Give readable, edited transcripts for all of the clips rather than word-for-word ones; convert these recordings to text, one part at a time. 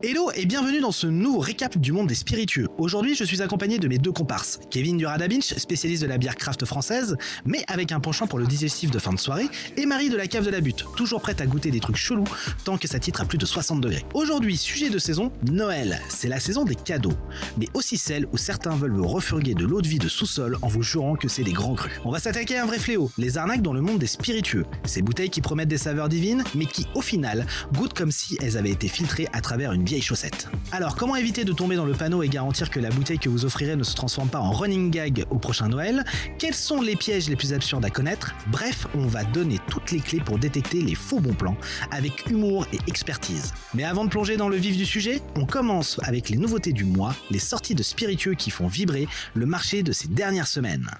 Hello et bienvenue dans ce nouveau récap du monde des spiritueux. Aujourd'hui, je suis accompagné de mes deux comparses. Kevin du Radabinch, spécialiste de la bière craft française, mais avec un penchant pour le digestif de fin de soirée, et Marie de la cave de la butte, toujours prête à goûter des trucs chelous tant que ça titre à plus de 60 degrés. Aujourd'hui, sujet de saison, Noël. C'est la saison des cadeaux, mais aussi celle où certains veulent vous refurguer de l'eau de vie de sous-sol en vous jurant que c'est des grands crus. On va s'attaquer à un vrai fléau, les arnaques dans le monde des spiritueux. Ces bouteilles qui promettent des saveurs divines, mais qui, au final, goûtent comme si elles avaient été filtrées à travers une vieille chaussette. Alors, comment éviter de tomber dans le panneau et garantir que la bouteille que vous offrirez ne se transforme pas en running gag au prochain Noël? Quels sont les pièges les plus absurdes à connaître? Bref, on va donner toutes les clés pour détecter les faux bons plans, avec humour et expertise. Mais avant de plonger dans le vif du sujet, on commence avec les nouveautés du mois, les sorties de spiritueux qui font vibrer le marché de ces dernières semaines.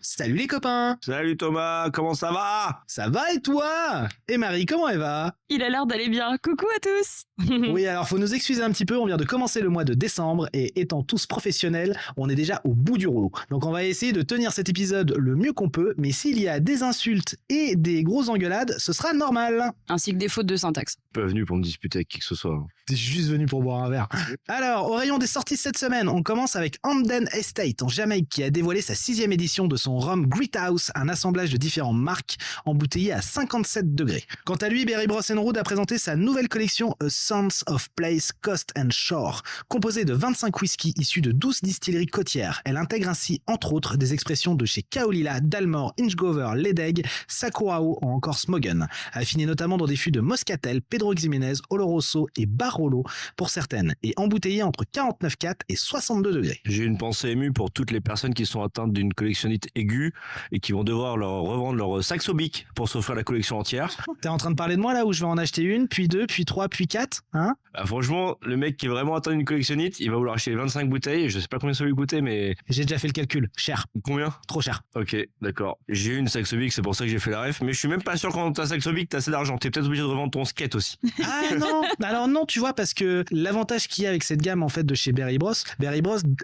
Salut les copains! Salut Thomas, comment ça va? Ça va et toi? Et Marie, comment elle va? Il a l'air d'aller bien. Coucou à tous. Oui, alors faut nous excuser un petit peu, on vient de commencer le mois de décembre et étant tous professionnels, on est déjà au bout du rouleau. Donc on va essayer de tenir cet épisode le mieux qu'on peut, mais s'il y a des insultes et des grosses engueulades, ce sera normal. Ainsi que des fautes de syntaxe. Pas venu pour me disputer avec qui que ce soit. T'es juste venu pour boire un verre. Alors, au rayon des sorties cette semaine, on commence avec Hamden Estate en Jamaïque qui a dévoilé sa 6e édition de son rhum Greathouse, un assemblage de différentes marques embouteillées à 57 degrés. Quant à lui, Berry Bros & Root a présenté sa nouvelle collection A Sense of Place, Coast and Shore, composée de 25 whiskies issus de 12 distilleries côtières. Elle intègre ainsi, entre autres, des expressions de chez Kaolila, Dalmore, Inchgover, Ledeg, Sakurao ou encore Smogen, affinées notamment dans des fûts de Moscatel, Pedro Ximénez, Oloroso et Barolo pour certaines, et embouteillées entre 49,4 et 62 degrés. J'ai une pensée émue pour toutes les personnes qui sont atteintes d'une collectionnite aiguë et qui vont devoir leur revendre leur Saxo-Bic pour s'offrir la collection entière. T'es en train de parler de moi là où je vais en acheter une, puis deux, puis trois, puis quatre, hein? Bah, franchement, le mec qui est vraiment atteint d'une collectionnite, il va vouloir acheter les 25 bouteilles, je sais pas combien ça lui coûter, mais... J'ai déjà fait le calcul, cher. Combien? Trop cher. Ok, d'accord. J'ai eu une Saxo-Bic, c'est pour ça que j'ai fait la ref, mais je suis même pas sûr quand t'as Saxo-Bic, t'as assez d'argent. T'es peut-être obligé de revendre ton skate aussi. Ah non, alors non, tu vois, parce que l'avantage qu'il y a avec cette gamme en fait de chez Berry Bros,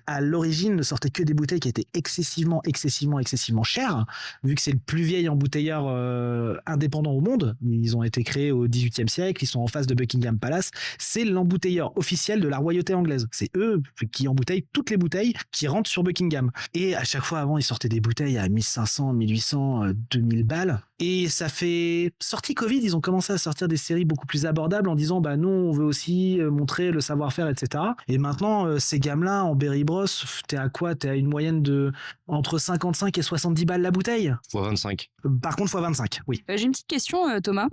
à l'origine ne sortait que des bouteilles qui étaient excessivement chères, vu que c'est le plus vieil embouteilleur indépendant au monde. Ils ont été créés au XVIIIe siècle, ils sont en face de Buckingham Palace. C'est l'embouteilleur officiel de la royauté anglaise. C'est eux qui embouteillent toutes les bouteilles qui rentrent sur Buckingham. Et à chaque fois avant, ils sortaient des bouteilles à 1500, 1800, 2000 balles. Et ça fait sortie Covid, ils ont commencé à sortir des séries beaucoup plus abordables en disant bah nous on veut aussi montrer le savoir-faire, etc. Et maintenant ces gammes-là en Berry Bros, t'es à quoi? T'es à une moyenne de entre 55 et 70 balles la bouteille. Fois 25. Par contre fois 25, oui. J'ai une petite question Thomas.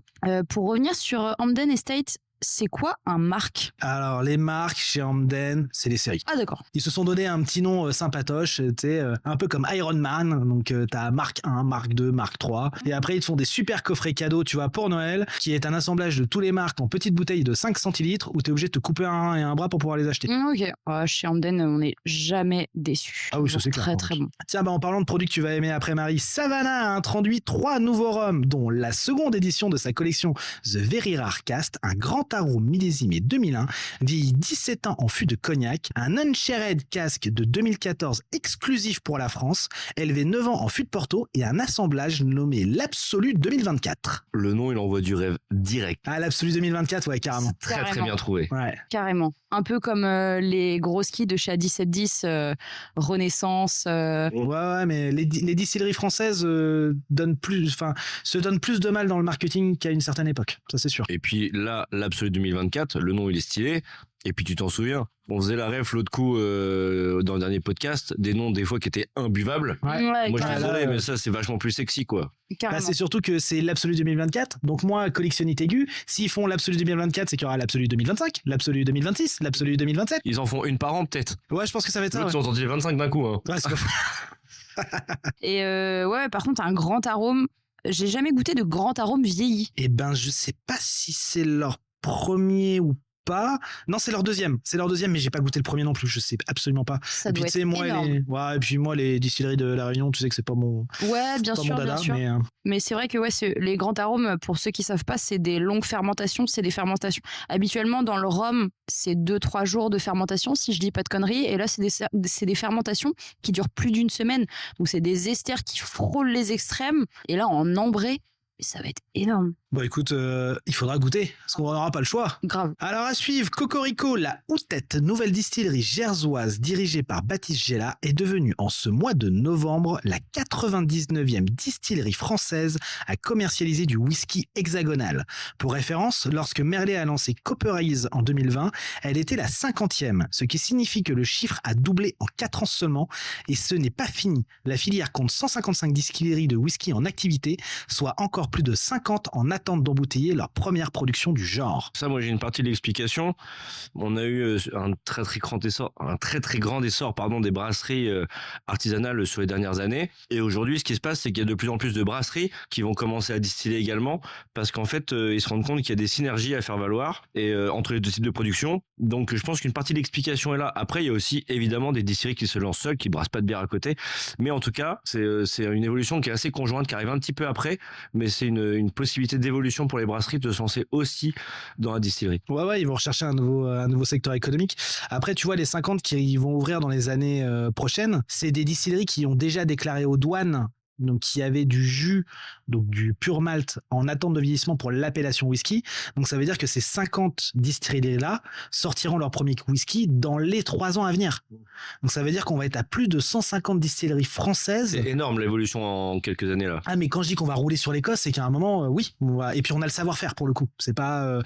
Pour revenir sur Hamden Estate, c'est quoi un marque? Alors les marques chez Hamden, c'est les séries. Ah d'accord. Ils se sont donné un petit nom sympatoche, tu sais, un peu comme Iron Man. Donc t'as Marque 1, Marque 2, Marque 3. Et après ils te font des super coffrets cadeaux, tu vois, pour Noël, qui est un assemblage de tous les marques en petites bouteilles de 5 centilitres où t'es obligé de te couper un rein et un bras pour pouvoir les acheter. Ok. Chez Hamden, on n'est jamais déçus. Ah oui, ça c'est clair. Très très bon. Tiens, bah en parlant de produits que tu vas aimer après Marie, Savannah a introduit 3 nouveaux rhums, dont la seconde édition de sa collection The Very Rare Cast, un grand arôme millésimé 2001, vieilli 17 ans en fût de cognac, un Unshared Cask de 2014 exclusif pour la France, élevé 9 ans en fût de Porto et un assemblage nommé l'Absolu 2024. Le nom, il envoie du rêve direct. Ah, l'Absolu 2024, ouais, carrément. Très bien trouvé. Ouais. Carrément. Un peu comme les gros skis de chez A1710, Renaissance. Ouais, mais les distilleries françaises se donnent plus de mal dans le marketing qu'à une certaine époque, ça c'est sûr. Et puis là, l'Absolu 2024, le nom il est stylé. Et puis tu t'en souviens, on faisait la ref l'autre coup dans le dernier podcast, des noms des fois qui étaient imbuvables. Ouais. Moi je suis désolé, là, mais ça c'est vachement plus sexy quoi. Carrément. Là, c'est surtout que c'est l'Absolu 2024. Donc moi, collectionnite aiguë, s'ils font l'Absolu 2024, c'est qu'il y aura l'Absolu 2025, l'Absolu 2026, l'Absolu 2027. Ils en font une par an peut-être. Ouais, je pense que ça va être ça. L'autre, Ouais. ils ont entendu les 25 d'un coup. Hein. Ouais, c'est pas faux. Et ouais, par contre, un grand arôme. J'ai jamais goûté de grand arôme vieilli. Eh ben, je sais pas si c'est leur premier ou pas. Non, c'est leur deuxième. C'est leur deuxième, mais j'ai pas goûté le premier non plus. Je sais absolument pas. Ça Et puis doit tu sais, être moi, énorme. et puis moi, les distilleries de la Réunion, tu sais que c'est pas mon. Ouais, bien pas sûr, mon dada, bien sûr. mais Mais c'est vrai que ouais, les grands arômes, pour ceux qui savent pas, c'est des longues fermentations, c'est des fermentations. Habituellement, dans le rhum, c'est 2-3 jours de fermentation, si je dis pas de conneries. Et là, c'est des fermentations qui durent plus d'une semaine. Donc, c'est des esters qui frôlent les extrêmes. Et là, en ambré, ça va être énorme. Bon, écoute, il faudra goûter, parce qu'on n'aura pas le choix. Grave. Alors à suivre, Cocorico, la Houtette, nouvelle distillerie gersoise dirigée par Baptiste Gella, est devenue en ce mois de novembre la 99e distillerie française à commercialiser du whisky hexagonal. Pour référence, lorsque Merlet a lancé Copper Eyes en 2020, elle était la 50e, ce qui signifie que le chiffre a doublé en 4 ans seulement, et ce n'est pas fini. La filière compte 155 distilleries de whisky en activité, soit encore plus de 50 en attente d'embouteiller leur première production du genre. Ça, moi, j'ai une partie de l'explication. On a eu un très très grand essor des brasseries artisanales sur les dernières années. Et aujourd'hui, ce qui se passe, c'est qu'il y a de plus en plus de brasseries qui vont commencer à distiller également, parce qu'en fait, ils se rendent compte qu'il y a des synergies à faire valoir entre les deux types de production. Donc, je pense qu'une partie de l'explication est là. Après, il y a aussi évidemment des distilleries qui se lancent seules, qui brassent pas de bière à côté. Mais en tout cas, c'est une évolution qui est assez conjointe, qui arrive un petit peu après, mais c'est une possibilité d'évolution pour les brasseries de se lancer aussi dans la distillerie. Ouais, ils vont rechercher un nouveau secteur économique. Après, tu vois, les 50 qui vont ouvrir dans les années prochaines, c'est des distilleries qui ont déjà déclaré aux douanes, donc qui avaient du jus, donc du pur malt en attente de vieillissement pour l'appellation whisky. Donc ça veut dire que ces 50 distilleries-là sortiront leur premier whisky dans les 3 ans à venir. Donc ça veut dire qu'on va être à plus de 150 distilleries françaises. C'est énorme l'évolution en quelques années là. Ah, mais quand je dis qu'on va rouler sur l'Écosse, c'est qu'à un moment, oui, et puis on a le savoir-faire pour le coup. C'est pas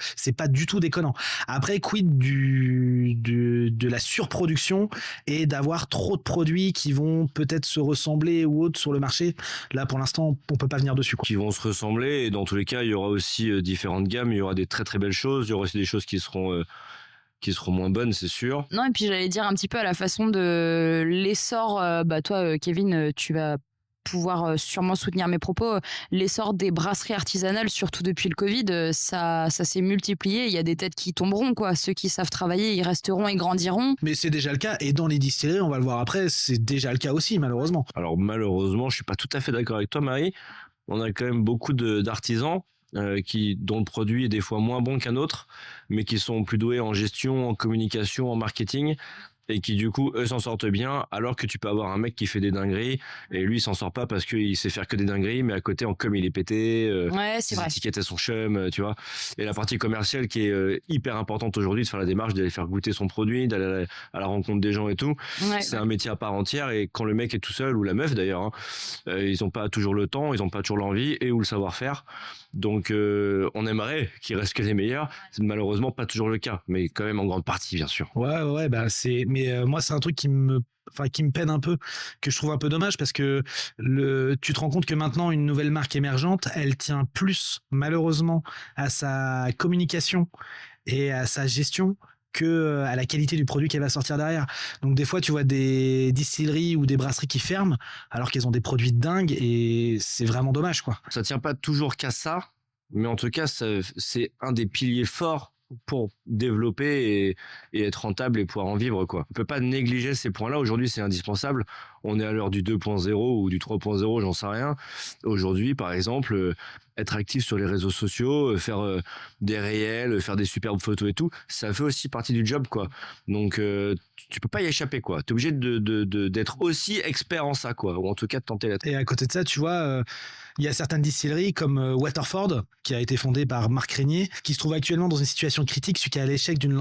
du tout déconnant. Après, quid de la surproduction et d'avoir trop de produits qui vont peut-être se ressembler ou autres sur le marché. Là, pour l'instant, on peut pas venir dessus, quoi. Qui vont se ressembler, et dans tous les cas, il y aura aussi différentes gammes. Il y aura des très très belles choses. Il y aura aussi des choses qui seront moins bonnes, c'est sûr. Non, et puis j'allais dire un petit peu à la façon de l'essor. Toi, Kevin, tu vas pouvoir sûrement soutenir mes propos. L'essor des brasseries artisanales, surtout depuis le Covid, ça s'est multiplié. Il y a des têtes qui tomberont, quoi. Ceux qui savent travailler, ils resteront et grandiront. Mais c'est déjà le cas. Et dans les distilleries, on va le voir après, c'est déjà le cas aussi, malheureusement. Alors malheureusement, je suis pas tout à fait d'accord avec toi, Marie. On a quand même beaucoup d'artisans dont le produit est des fois moins bon qu'un autre, mais qui sont plus doués en gestion, en communication, en marketing, et qui du coup eux s'en sortent bien, alors que tu peux avoir un mec qui fait des dingueries et lui il s'en sort pas parce qu'il sait faire que des dingueries, mais à côté en com il est pété, Ouais, c'est ses vrai. étiquettes elles sont chum, tu vois. Et la partie commerciale qui est hyper importante aujourd'hui, de faire la démarche, d'aller faire goûter son produit, d'aller à la rencontre des gens et tout, Ouais. c'est un métier à part entière. Et quand le mec est tout seul, ou la meuf d'ailleurs, hein, ils ont pas toujours le temps, ils ont pas toujours l'envie et ou le savoir-faire. Donc on aimerait qu'il reste que les meilleurs, c'est malheureusement pas toujours le cas, mais quand même en grande partie bien sûr. Ouais, bah mais moi c'est un truc qui me peine un peu, que je trouve un peu dommage, parce que tu te rends compte que maintenant une nouvelle marque émergente, elle tient plus malheureusement à sa communication et à sa gestion que à la qualité du produit qu'elle va sortir derrière. Donc des fois tu vois des distilleries ou des brasseries qui ferment alors qu'elles ont des produits de dingue, et c'est vraiment dommage, quoi. Ça tient pas toujours qu'à ça, mais en tout cas c'est un des piliers forts pour développer et être rentable et pouvoir en vivre, quoi. On peut pas négliger ces points-là. Aujourd'hui, c'est indispensable. On est à l'heure du 2.0 ou du 3.0, j'en sais rien. Aujourd'hui, par exemple, être actif sur les réseaux sociaux, faire des réels, faire des superbes photos et tout, ça fait aussi partie du job, quoi. Donc, tu peux pas y échapper, quoi. T'es obligé d'être aussi expert en ça, quoi. Ou en tout cas, de tenter l'être. Et à côté de ça, tu vois, il y a certaines distilleries comme Waterford, qui a été fondée par Marc Régnier, qui se trouve actuellement dans une situation critique suite à l'échec d'une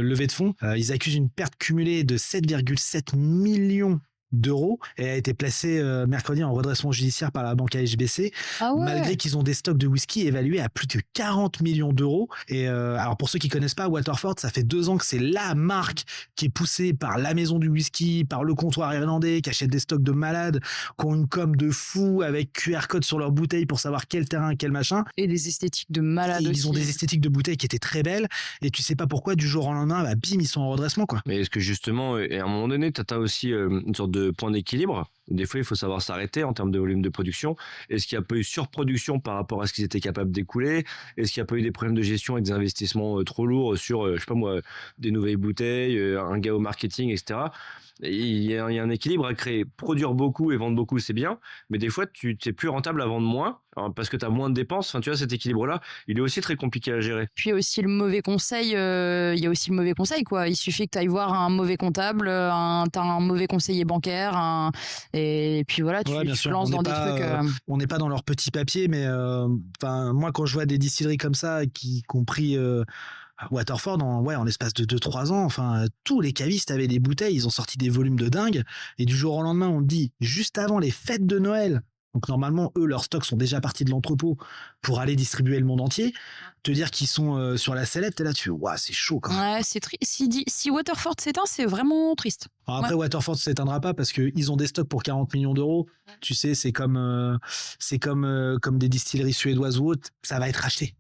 levée de fonds. Ils accusent une perte cumulée de 7,7 millions d'euros et a été placée mercredi en redressement judiciaire par la banque HSBC, malgré qu'ils ont des stocks de whisky évalués à plus de 40 millions d'euros. Et alors pour ceux qui connaissent pas, Waterford, ça fait 2 ans que c'est la marque qui est poussée par la maison du whisky, par le comptoir irlandais, qui achète des stocks de malades, qui ont une com de fou avec QR code sur leur bouteille pour savoir quel terrain, quel machin. Et des esthétiques de malades aussi. Ils ont des esthétiques de bouteilles qui étaient très belles, et tu sais pas pourquoi du jour au lendemain, bim, ils sont en redressement, quoi. Mais est-ce que justement, et à un moment donné, t'as aussi une sorte de point d'équilibre? Des fois, il faut savoir s'arrêter en termes de volume de production. Est-ce qu'il n'y a pas eu surproduction par rapport à ce qu'ils étaient capables d'écouler? Est-ce qu'il n'y a pas eu des problèmes de gestion avec des investissements trop lourds sur, je sais pas moi, des nouvelles bouteilles, un gars au marketing, etc. Il y a un équilibre à créer. Produire beaucoup et vendre beaucoup, c'est bien, mais des fois, tu es plus rentable à vendre moins, parce que tu as moins de dépenses. Enfin, tu vois, cet équilibre-là, il est aussi très compliqué à gérer. Puis il y a aussi le mauvais conseil, quoi. Il suffit que tu ailles voir un mauvais comptable, t'as un mauvais conseiller bancaire, Et puis voilà, tu bien te sûr. lances On dans n'est des pas, trucs. on n'est pas dans leur petit papier, mais moi, quand je vois des distilleries comme ça qui ont pris Waterford en l'espace de 2-3 ans, tous les cavistes avaient des bouteilles, ils ont sorti des volumes de dingue, et du jour au lendemain, on te dit, juste avant les fêtes de Noël, donc normalement, eux, leurs stocks sont déjà partis de l'entrepôt pour aller distribuer le monde entier, te dire qu'ils sont sur la sellette, t'es là, tu fais, waouh, c'est chaud quand même. Ouais, c'est triste. Si Waterford s'éteint, c'est vraiment triste. Alors après, Waterford ne s'éteindra pas parce qu'ils ont des stocks pour 40 millions d'euros. Tu sais, c'est comme des distilleries suédoises ou autres, ça va être racheté.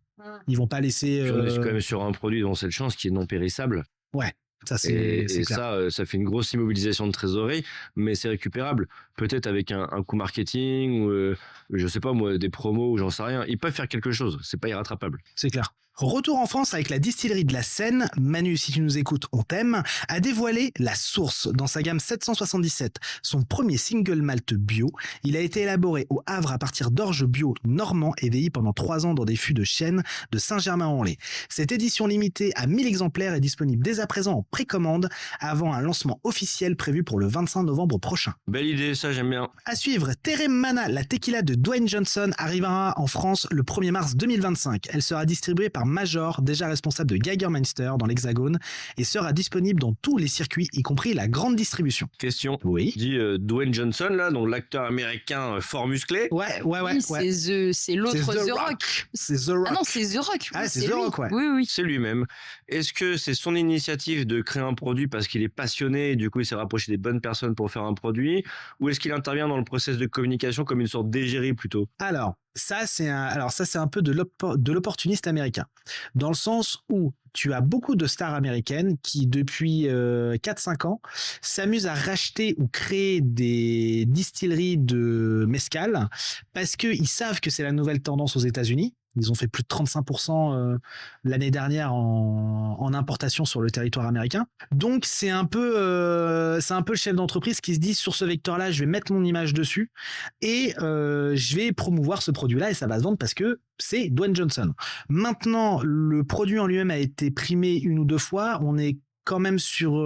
Ils vont pas laisser. Puis on est quand même sur un produit dont c'est le chance qui est non périssable. Ouais, ça Et c'est clair. ça fait une grosse immobilisation de trésorerie, mais c'est récupérable. Peut-être avec un coup marketing ou je sais pas moi, des promos ou j'en sais rien. Ils peuvent faire quelque chose. C'est pas irrattrapable. C'est clair. Retour en France avec la distillerie de la Seine. Manu, si tu nous écoutes, on t'aime. A dévoilé La Source dans sa gamme 777, son premier single malt bio. Il a été élaboré au Havre à partir d'orge bio normand et vieilli pendant 3 ans dans des fûts de chêne de Saint-Germain-en-Laye. Cette édition limitée à 1000 exemplaires est disponible dès à présent en précommande avant un lancement officiel prévu pour le 25 novembre prochain. Belle idée, ça j'aime bien. À suivre, Teremana, la tequila de Dwayne Johnson, arrivera en France le 1er mars 2025. Elle sera distribuée par Major, déjà responsable de Jägermeister dans l'Hexagone, et sera disponible dans tous les circuits, y compris la grande distribution. Question. Oui. Dit Dwayne Johnson, là, donc l'acteur américain fort musclé. Ouais. Oui, c'est l'autre C'est The Rock. C'est The Rock. Ah non, c'est The Rock. Ah, Oui, c'est The lui. Rock, ouais. Oui. C'est lui-même. Est-ce que c'est son initiative de créer un produit parce qu'il est passionné et du coup il s'est rapproché des bonnes personnes pour faire un produit, ou est-ce qu'il intervient dans le process de communication comme une sorte d'égérie plutôt? Alors, ça c'est un peu de l'opportuniste américain. Dans le sens où tu as beaucoup de stars américaines qui, depuis 4-5 ans, s'amusent à racheter ou créer des distilleries de mezcal parce qu'ils savent que c'est la nouvelle tendance aux États-Unis. Ils ont fait plus de 35% l'année dernière en importation sur le territoire américain. Donc c'est un peu le chef d'entreprise qui se dit, sur ce vecteur-là, je vais mettre mon image dessus et je vais promouvoir ce produit-là et ça va se vendre parce que c'est Dwayne Johnson. Maintenant, le produit en lui-même a été primé 1 ou 2 fois. On est quand même sur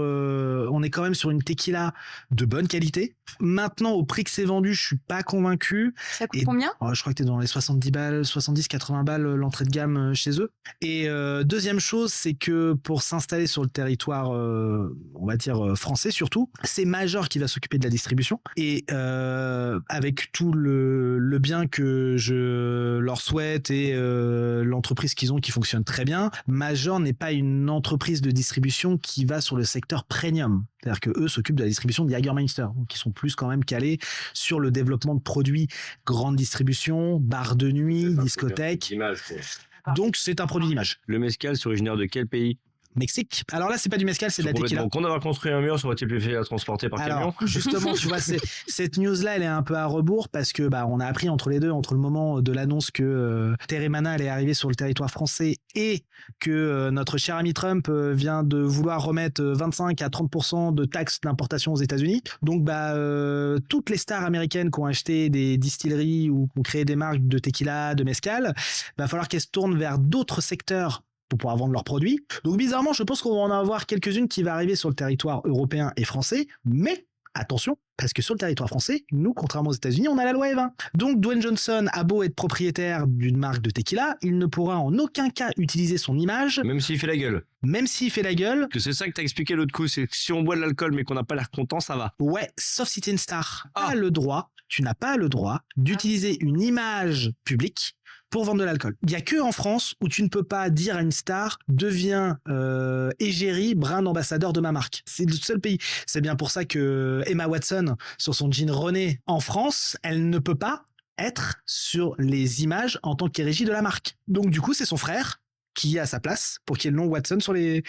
une tequila de bonne qualité. Maintenant, au prix que c'est vendu, je suis pas convaincu. Ça coûte combien? Je crois que t'es dans les 70-80 balles l'entrée de gamme chez eux. Et deuxième chose, c'est que pour s'installer sur le territoire, on va dire français surtout, c'est Major qui va s'occuper de la distribution. Et avec tout le bien que je leur souhaite et l'entreprise qu'ils ont qui fonctionne très bien, Major n'est pas une entreprise de distribution qui va sur le secteur premium. C'est-à-dire que eux s'occupent de la distribution de Jägermeister, donc ils sont plus quand même calés sur le développement de produits grande distribution, bar de nuit, discothèque. Donc c'est un produit d'image. Le mezcal, c'est originaire de quel pays? Mexique. Alors là, c'est pas du mezcal, c'est de la tequila. Donc on avoir construit un mur, ça aurait-il pu faire transporter par camion? Alors, justement, tu vois, cette news-là, elle est un peu à rebours parce que on a appris entre les deux, entre le moment de l'annonce que Teremana allait arriver sur le territoire français et que notre cher ami Trump vient de vouloir remettre 25 à 30% de taxes d'importation aux États-Unis. Donc, toutes les stars américaines qui ont acheté des distilleries ou qui ont créé des marques de tequila, de mezcal, va falloir qu'elles se tournent vers d'autres secteurs pour pouvoir vendre leurs produits. Donc bizarrement, je pense qu'on va en avoir quelques-unes qui vont arriver sur le territoire européen et français, mais attention, parce que sur le territoire français, nous, contrairement aux États-Unis, on a la loi E20. Donc Dwayne Johnson a beau être propriétaire d'une marque de tequila, il ne pourra en aucun cas utiliser son image. Même s'il fait la gueule. Même s'il fait la gueule. Que c'est ça que t'as expliqué l'autre coup, c'est que si on boit de l'alcool mais qu'on n'a pas l'air content, ça va. Ouais, sauf si t'es une star. Tu n'as pas le droit d'utiliser une image publique pour vendre de l'alcool. Il y a que en France où tu ne peux pas dire à une star deviens égérie, brand ambassadeur de ma marque. C'est le seul pays. C'est bien pour ça que Emma Watson, sur son jean René en France, elle ne peut pas être sur les images en tant qu'égérie de la marque. Donc du coup, c'est son frère qui a sa place pour qu'il y ait le nom Watson sur les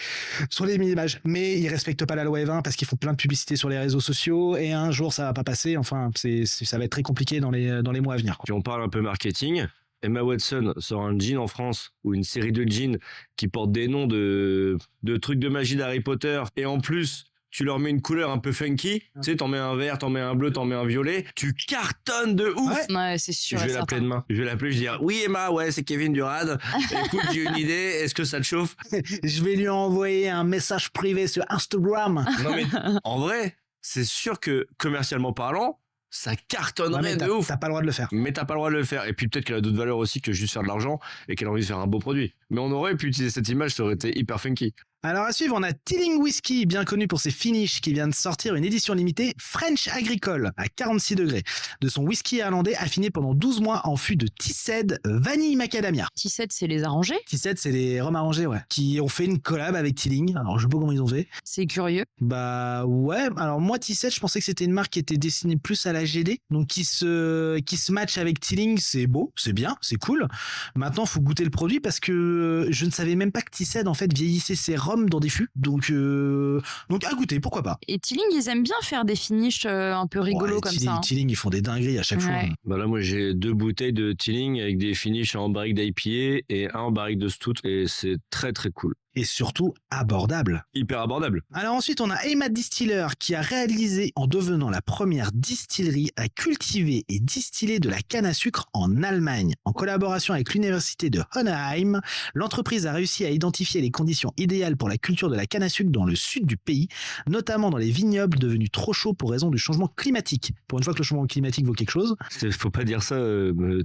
images. Mais ils respectent pas la loi E20 parce qu'ils font plein de publicité sur les réseaux sociaux et un jour ça va pas passer. Enfin, ça va être très compliqué dans les mois à venir. Si on parle un peu marketing, Emma Watson sort un jean en France ou une série de jeans qui portent des noms de trucs de magie d'Harry Potter et en plus tu leur mets une couleur un peu funky, tu sais, t'en mets un vert, t'en mets un bleu, t'en mets un violet, tu cartonnes de ouf. Ouais, c'est sûr. Je vais l'appeler demain. Je vais l'appeler, je vais dire oui Emma, ouais c'est Kevin Durad. Écoute, j'ai une idée, est-ce que ça te chauffe? Je vais lui envoyer un message privé sur Instagram. Non mais en vrai, c'est sûr que commercialement parlant, ça Ouais, cartonnerait mais de ouf. t'as pas le droit de le faire. Mais t'as pas le droit de le faire. Et puis peut-être qu'elle a d'autres valeurs aussi que juste faire de l'argent et qu'elle a envie de faire un beau produit. Mais on aurait pu utiliser cette image, ça aurait été hyper funky. Alors à suivre, on a Tilling Whisky, bien connu pour ses finishes, qui vient de sortir une édition limitée French Agricole à 46 degrés. De son whisky irlandais affiné pendant 12 mois en fût de Tised Vanille Macadamia. T7, c'est les arrangés. Tised, c'est les rhums arrangés, ouais. Qui ont fait une collab avec Tilling. Alors je sais pas comment ils ont fait. C'est curieux. Bah ouais, alors moi Tised, je pensais que c'était une marque qui était destinée plus à la GD. Donc qui se match avec Tilling, c'est beau, c'est bien, c'est cool. Maintenant, faut goûter le produit parce que je ne savais même pas que Tised en fait vieillissait ses rhums dans des fûts. Donc à goûter, pourquoi pas. Et Tilling, ils aiment bien faire des finishes un peu rigolos Ouais, comme Tilling, ça. Hein. Tilling, ils font des dingueries à chaque fois. Ouais. Bah là, moi, j'ai 2 bouteilles de Tilling avec des finishes en barrique d'IPA et un en barrique de Stout. Et c'est très, très cool. Et surtout abordable. Hyper abordable. Alors ensuite, on a Emma Distiller qui a réalisé en devenant la première distillerie à cultiver et distiller de la canne à sucre en Allemagne. En collaboration avec l'université de Hohenheim, l'entreprise a réussi à identifier les conditions idéales pour la culture de la canne à sucre dans le sud du pays, notamment dans les vignobles devenus trop chauds pour raison du changement climatique. Pour une fois que le changement climatique vaut quelque chose. Faut pas dire ça,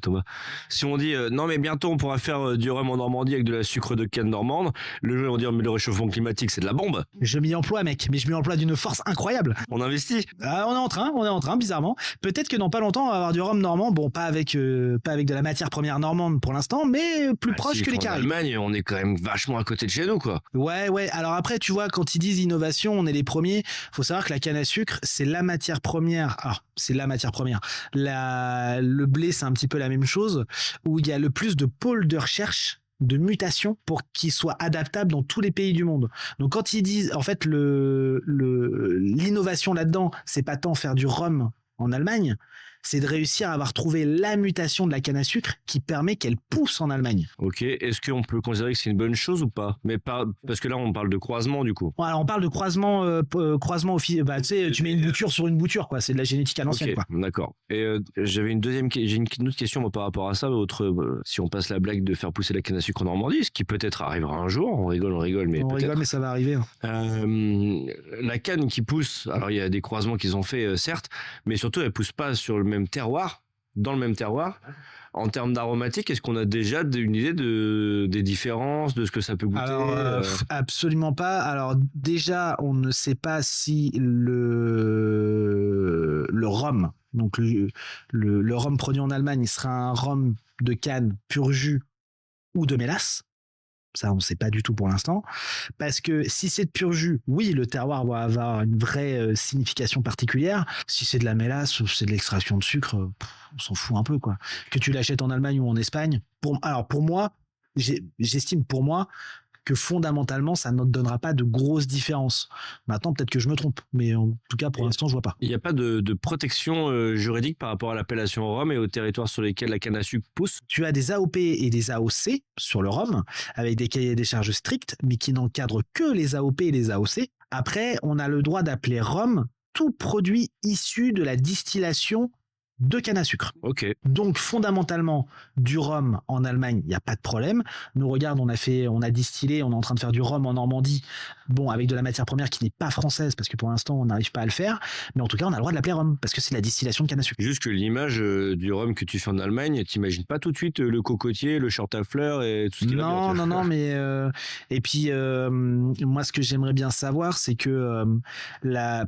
Thomas. Si on dit non, mais bientôt on pourra faire du rhum en Normandie avec de la sucre de canne normande, le jeu, on dit mais le réchauffement climatique, c'est de la bombe. Je m'y emploie, mec, mais je m'y emploie d'une force incroyable. On investit. Ah, on est en train, bizarrement. Peut-être que dans pas longtemps, on va avoir du rhum normand. Bon, pas avec de la matière première normande pour l'instant, mais plus proche que les Caraïbes. En Allemagne, on est quand même vachement à côté de chez nous, quoi. Ouais. Alors après, tu vois, quand ils disent innovation, on est les premiers. Faut savoir que la canne à sucre, c'est la matière première. Alors, c'est la matière première. Le blé, c'est un petit peu la même chose, où il y a le plus de pôles de recherche, de mutation pour qu'il soit adaptable dans tous les pays du monde. Donc quand ils disent, en fait, l'innovation là-dedans, c'est pas tant faire du rhum en Allemagne, c'est de réussir à avoir trouvé la mutation de la canne à sucre qui permet qu'elle pousse en Allemagne. Ok, est-ce qu'on peut considérer que c'est une bonne chose ou pas? Mais pas, parce que là on parle de croisement du coup. Bon, alors on parle de croisement tu sais, tu mets une bouture sur une bouture, quoi. C'est de la génétique à l'ancienne, Ok, quoi. d'accord. Et j'ai une autre question moi, par rapport à ça. Si on passe la blague de faire pousser la canne à sucre en Normandie, ce qui peut-être arrivera un jour, on rigole, mais On peut-être. rigole, mais ça va arriver. La canne qui pousse, alors il y a des croisements qu'ils ont fait, certes, mais surtout elle pousse pas sur le même terroir, dans le même terroir. En termes d'aromatique, est-ce qu'on a déjà une idée des différences, de ce que ça peut goûter? Alors, absolument pas. Alors déjà, on ne sait pas si le rhum, donc le rhum produit en Allemagne, sera un rhum de canne pur jus ou de mélasse. Ça, on ne sait pas du tout pour l'instant. Parce que si c'est de pur jus, oui, le terroir va avoir une vraie signification particulière. Si c'est de la mélasse ou c'est de l'extraction de sucre, on s'en fout un peu, quoi. Que tu l'achètes en Allemagne ou en Espagne. Pour moi, j'estime que fondamentalement, ça ne donnera pas de grosses différences. Maintenant, peut-être que je me trompe, mais en tout cas, pour l'instant, je vois pas. Il n'y a pas de protection juridique par rapport à l'appellation rhum et aux territoires sur lesquels la canne à sucre pousse? Tu as des AOP et des AOC sur le rhum, avec des cahiers des charges stricts, mais qui n'encadrent que les AOP et les AOC. Après, on a le droit d'appeler rhum tout produit issu de la distillation de canne à sucre. Ok. Donc fondamentalement, du rhum en Allemagne, il n'y a pas de problème. Nous, regarde, on a distillé, on est en train de faire du rhum en Normandie, bon, avec de la matière première qui n'est pas française, parce que pour l'instant, on n'arrive pas à le faire. Mais en tout cas, on a le droit de l'appeler rhum, parce que c'est la distillation de canne à sucre. Juste que l'image du rhum que tu fais en Allemagne, t'imagines pas tout de suite le cocotier, le short à fleurs et tout ce qui va bien. Non, mais et puis moi, ce que j'aimerais bien savoir, c'est que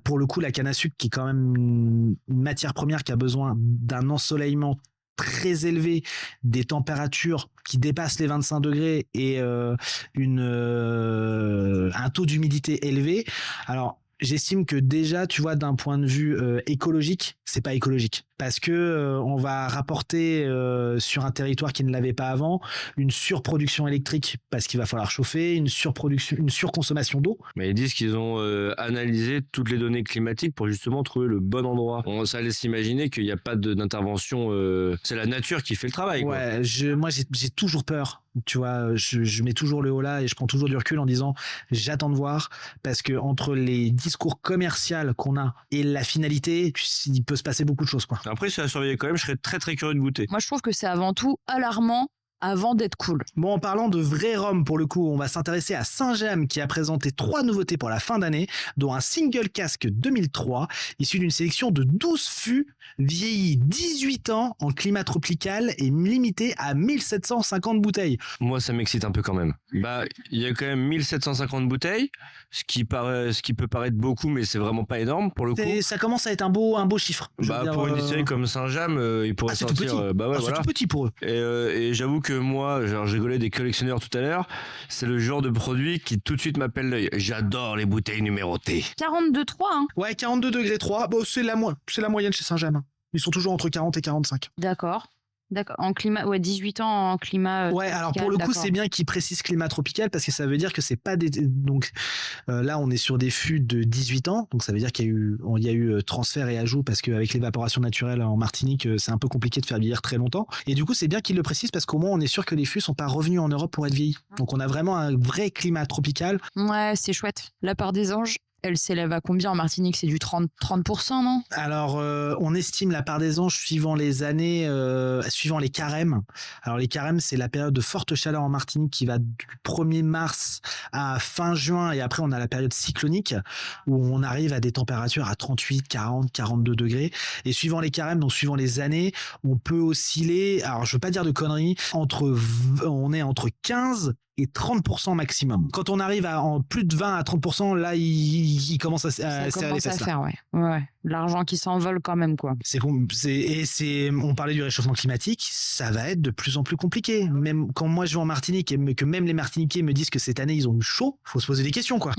pour le coup, la canne à sucre, qui est quand même une matière première qui a besoin d'un ensoleillement très élevé, des températures qui dépassent les 25 degrés et un taux d'humidité élevé. Alors, j'estime que déjà, tu vois, d'un point de vue écologique, c'est pas écologique. Parce que on va rapporter sur un territoire qui ne l'avait pas avant une surproduction électrique parce qu'il va falloir chauffer, une surconsommation d'eau. Mais ils disent qu'ils ont analysé toutes les données climatiques pour justement trouver le bon endroit. Ça laisse imaginer qu'il n'y a pas d'intervention. C'est la nature qui fait le travail. Ouais, moi j'ai toujours peur. Tu vois, je mets toujours le haut là et je prends toujours du recul en disant j'attends de voir, parce que entre les discours commerciaux qu'on a et la finalité, il peut se passer beaucoup de choses, quoi. Après, c'est à surveiller quand même. Je serais très très curieux de goûter. Moi, je trouve que c'est avant tout alarmant avant d'être cool. Bon, en parlant de vrai rhum, pour le coup, on va s'intéresser à Saint-James qui a présenté 3 nouveautés pour la fin d'année, dont un single casque 2003, issu d'une sélection de 12 fûts, vieillis 18 ans en climat tropical et limité à 1750 bouteilles. Moi, ça m'excite un peu quand même. Bah, il y a quand même 1750 bouteilles, ce qui peut paraître beaucoup, mais c'est vraiment pas énorme pour le coup. Ça commence à être un beau chiffre. Je veux Bah, dire, pour une distillerie comme Saint-James, il pourrait c'est tout sortir. petit. Bah ouais, c'est voilà. tout petit pour eux. Et j'avoue que moi, genre, j'ai rigolé des collectionneurs tout à l'heure. C'est le genre de produit qui tout de suite m'appelle l'œil. J'adore les bouteilles numérotées. 42,3, hein. Ouais, 42 degrés 3, bon, c'est la moyenne chez Saint-James. Ils sont toujours entre 40 et 45. D'accord. En climat, ouais, 18 ans en climat. Ouais, alors pour le coup, c'est bien qu'ils précisent climat tropical parce que ça veut dire que c'est pas des. Donc là, on est sur des fûts de 18 ans, donc ça veut dire qu'il y a eu transfert et ajout parce qu'avec l'évaporation naturelle en Martinique, c'est un peu compliqué de faire vieillir très longtemps. Et du coup, c'est bien qu'ils le précisent parce qu'au moins, on est sûr que les fûts sont pas revenus en Europe pour être vieillis. Donc on a vraiment un vrai climat tropical. Ouais, c'est chouette. La part des anges, elle s'élève à combien en Martinique? C'est du 30%, non? Alors, on estime la part des anges suivant les années, suivant les carèmes. Alors, les carèmes, c'est la période de forte chaleur en Martinique qui va du 1er mars à fin juin. Et après, on a la période cyclonique où on arrive à des températures à 38, 40, 42 degrés. Et suivant les carèmes, donc suivant les années, on peut osciller, alors je veux pas dire de conneries, on est entre 15 et 30% maximum. Quand on arrive en plus de 20 à 30%, là, il commence à serrer les fesses. Ouais. L'argent qui s'envole quand même, quoi. On parlait du réchauffement climatique, ça va être de plus en plus compliqué. Même quand moi je vais en Martinique et que même les Martiniquais me disent que cette année ils ont eu chaud, faut se poser des questions, quoi.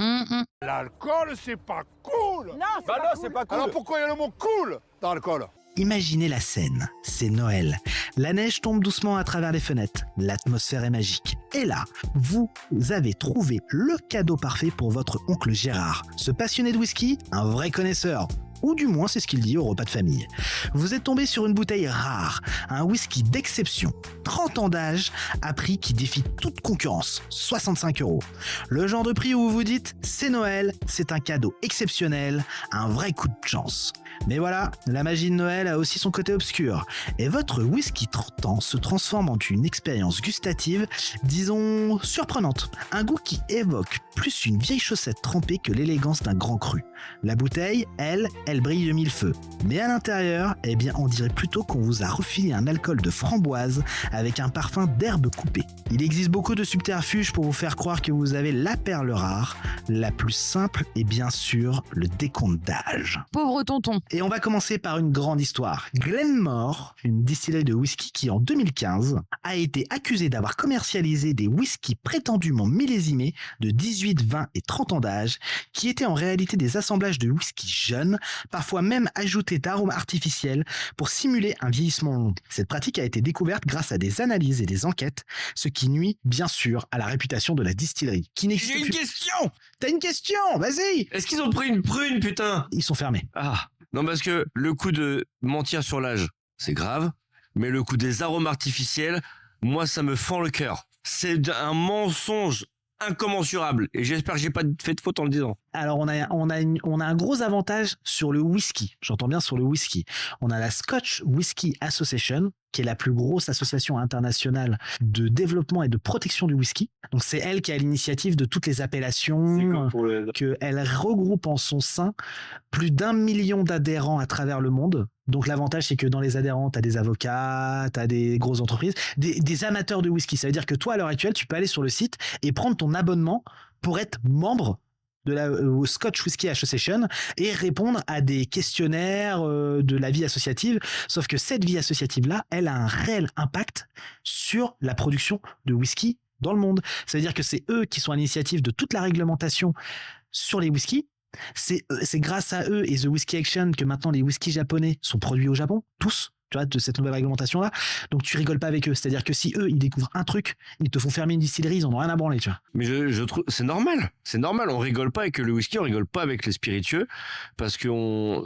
L'alcool, c'est pas cool. Non, c'est pas cool. Alors pourquoi il y a le mot cool dans l'alcool? Imaginez la scène, c'est Noël. La neige tombe doucement à travers les fenêtres, l'atmosphère est magique. Et là, vous avez trouvé le cadeau parfait pour votre oncle Gérard. Ce passionné de whisky, un vrai connaisseur. Ou du moins, c'est ce qu'il dit au repas de famille. Vous êtes tombé sur une bouteille rare, un whisky d'exception, 30 ans d'âge, à prix qui défie toute concurrence, 65 €. Le genre de prix où vous vous dites, c'est Noël, c'est un cadeau exceptionnel, un vrai coup de chance. Mais voilà, la magie de Noël a aussi son côté obscur. Et votre whisky 30 ans se transforme en une expérience gustative, disons, surprenante. Un goût qui évoque plus une vieille chaussette trempée que l'élégance d'un grand cru. La bouteille, elle brille de mille feux. Mais à l'intérieur, eh bien, on dirait plutôt qu'on vous a refilé un alcool de framboise avec un parfum d'herbe coupée. Il existe beaucoup de subterfuges pour vous faire croire que vous avez la perle rare. La plus simple est bien sûr le décompte d'âge. Pauvre tonton. Et on va commencer par une grande histoire. Glenmore, une distillerie de whisky qui en 2015 a été accusée d'avoir commercialisé des whiskies prétendument millésimés de 18, 20 et 30 ans d'âge qui étaient en réalité des assemblages de whisky jeunes, parfois même ajoutés d'arômes artificiels pour simuler un vieillissement long. Cette pratique a été découverte grâce à des analyses et des enquêtes, ce qui nuit bien sûr à la réputation de la distillerie. J'ai une question. T'as une question? Vas-y. Est-ce qu'ils ont pris une prune, putain? Ils sont fermés. Ah, non, parce que le coup de mentir sur l'âge, c'est grave, mais le coup des arômes artificiels, moi, ça me fend le cœur. C'est un mensonge incommensurable, et j'espère que j'ai pas fait de faute en le disant. Alors on a un gros avantage sur le whisky. J'entends bien sur le whisky. On a la Scotch Whisky Association, qui est la plus grosse association internationale de développement et de protection du whisky. Donc c'est elle qui a l'initiative de toutes les appellations, qu'elle regroupe en son sein plus d'1 million d'adhérents à travers le monde. Donc l'avantage, c'est que dans les adhérents, tu as des avocats, tu as des grosses entreprises, des amateurs de whisky. Ça veut dire que toi, à l'heure actuelle, tu peux aller sur le site et prendre ton abonnement pour être membre de la Scotch Whisky Association et répondre à des questionnaires de la vie associative. Sauf que cette vie associative-là, elle a un réel impact sur la production de whisky dans le monde. Ça veut dire que c'est eux qui sont à l'initiative de toute la réglementation sur les whiskies. C'est grâce à eux et The Whisky Action que maintenant les whiskies japonais sont produits au Japon, tous. Tu vois, de cette nouvelle réglementation-là. Donc, tu rigoles pas avec eux. C'est-à-dire que si eux, ils découvrent un truc, ils te font fermer une distillerie, ils en ont rien à branler, tu vois. Mais je trouve, c'est normal. C'est normal. On rigole pas avec le whisky, on rigole pas avec les spiritueux. Parce que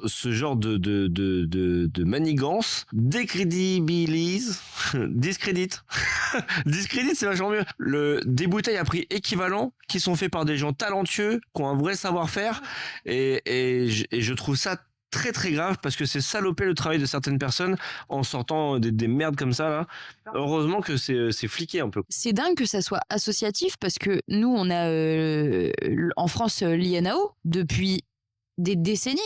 ce genre de manigance discrédite, c'est vachement mieux. Des bouteilles à prix équivalent qui sont faites par des gens talentueux, qui ont un vrai savoir-faire. Et je trouve ça très très grave parce que c'est saloper le travail de certaines personnes en sortant des merdes comme ça là. Heureusement que c'est fliqué un peu. C'est dingue que ça soit associatif parce que nous, on a en France l'INAO depuis des décennies.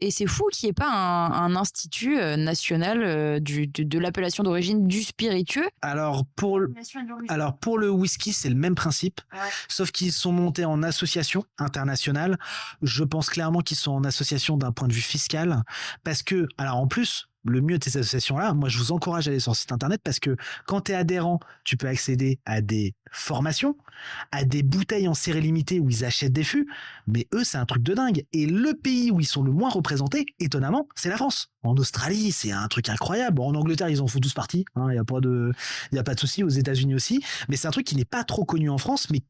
Et c'est fou qu'il n'y ait pas un institut national de l'appellation d'origine du spiritueux. Alors pour le whisky, c'est le même principe, sauf qu'ils sont montés en association internationale. Je pense clairement qu'ils sont en association d'un point de vue fiscal, parce que, alors en plus, le mieux de ces associations-là, moi je vous encourage à aller sur le site internet parce que quand tu es adhérent, tu peux accéder à des formations, à des bouteilles en série limitée où ils achètent des fûts, mais eux c'est un truc de dingue. Et le pays où ils sont le moins représentés, étonnamment, c'est la France. En Australie, c'est un truc incroyable. En Angleterre, ils en font tous partie. Il y a pas de souci. Aux États-Unis aussi, mais c'est un truc qui n'est pas trop connu en France, mais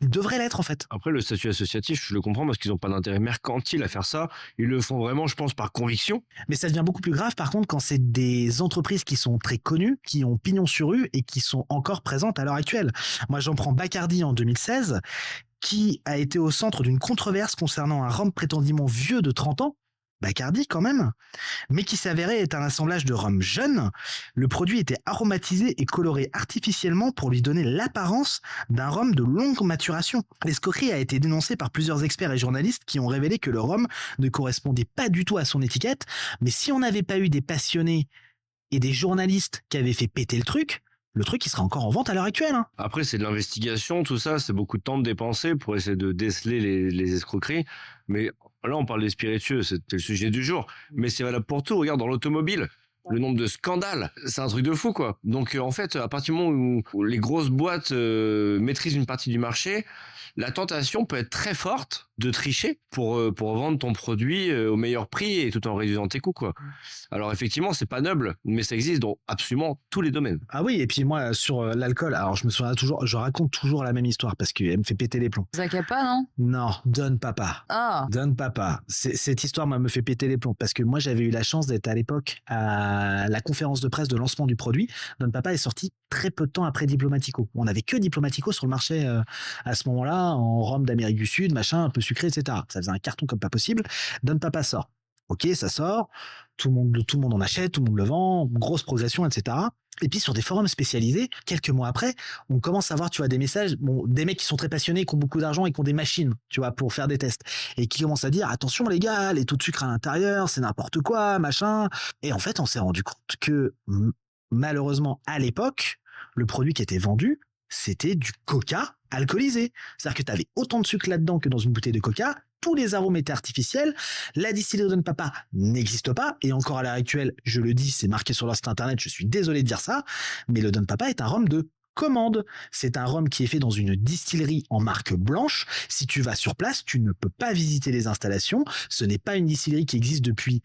il devrait l'être en fait. Après, le statut associatif, je le comprends parce qu'ils n'ont pas d'intérêt mercantile à faire ça. Ils le font vraiment, je pense, par conviction. Mais ça devient beaucoup plus grave par contre quand c'est des entreprises qui sont très connues, qui ont pignon sur rue et qui sont encore présentes à l'heure actuelle. Moi, j'en prends Bacardi en 2016, qui a été au centre d'une controverse concernant un rhum prétendument vieux de 30 ans, Bacardi quand même, mais qui s'avérait être un assemblage de rhum jeune. Le produit était aromatisé et coloré artificiellement pour lui donner l'apparence d'un rhum de longue maturation. L'escroquerie a été dénoncée par plusieurs experts et journalistes qui ont révélé que le rhum ne correspondait pas du tout à son étiquette, mais si on n'avait pas eu des passionnés et des journalistes qui avaient fait péter le truc il sera encore en vente à l'heure actuelle. Hein. Après, c'est de l'investigation, tout ça, c'est beaucoup de temps de dépenser pour essayer de déceler les escroqueries. Mais là, on parle des spiritueux, c'était le sujet du jour. Mais c'est valable pour tout. Regarde, dans l'automobile, le nombre de scandales, c'est un truc de fou, quoi. Donc, en fait, à partir du moment où les grosses boîtes maîtrisent une partie du marché, la tentation peut être très forte de tricher pour vendre ton produit au meilleur prix et tout en réduisant tes coûts, quoi. Alors effectivement, c'est pas noble, mais ça existe dans absolument tous les domaines. Ah oui, et puis moi sur l'alcool, alors je raconte toujours la même histoire parce qu'elle me fait péter les plombs. Zacapa, non? Non, Don Papa. Ah. Don Papa. Cette histoire moi, me fait péter les plombs parce que moi j'avais eu la chance d'être à l'époque à la conférence de presse de lancement du produit. Don Papa est sorti très peu de temps après Diplomatico. On n'avait que Diplomatico sur le marché à ce moment-là, en rhum d'Amérique du Sud, machin, un peu sucré, etc. Ça faisait un carton comme pas possible. Don Papa sort. Ok, ça sort, tout le monde en achète, tout le monde le vend, grosse progression, etc. Et puis sur des forums spécialisés, quelques mois après, on commence à voir, tu vois, des messages, des mecs qui sont très passionnés, qui ont beaucoup d'argent et qui ont des machines, tu vois, pour faire des tests, et qui commencent à dire attention les gars, les taux de sucre à l'intérieur, c'est n'importe quoi, machin. Et en fait, on s'est rendu compte que malheureusement à l'époque, le produit qui était vendu, c'était du coca alcoolisé. C'est-à-dire que tu avais autant de sucre là-dedans que dans une bouteille de coca. Tous les arômes étaient artificiels. La distillerie Don Papa n'existe pas. Et encore à l'heure actuelle, je le dis, c'est marqué sur leur site internet, je suis désolé de dire ça, mais le Don Papa est un rhum de commande. C'est un rhum qui est fait dans une distillerie en marque blanche. Si tu vas sur place, tu ne peux pas visiter les installations. Ce n'est pas une distillerie qui existe depuis,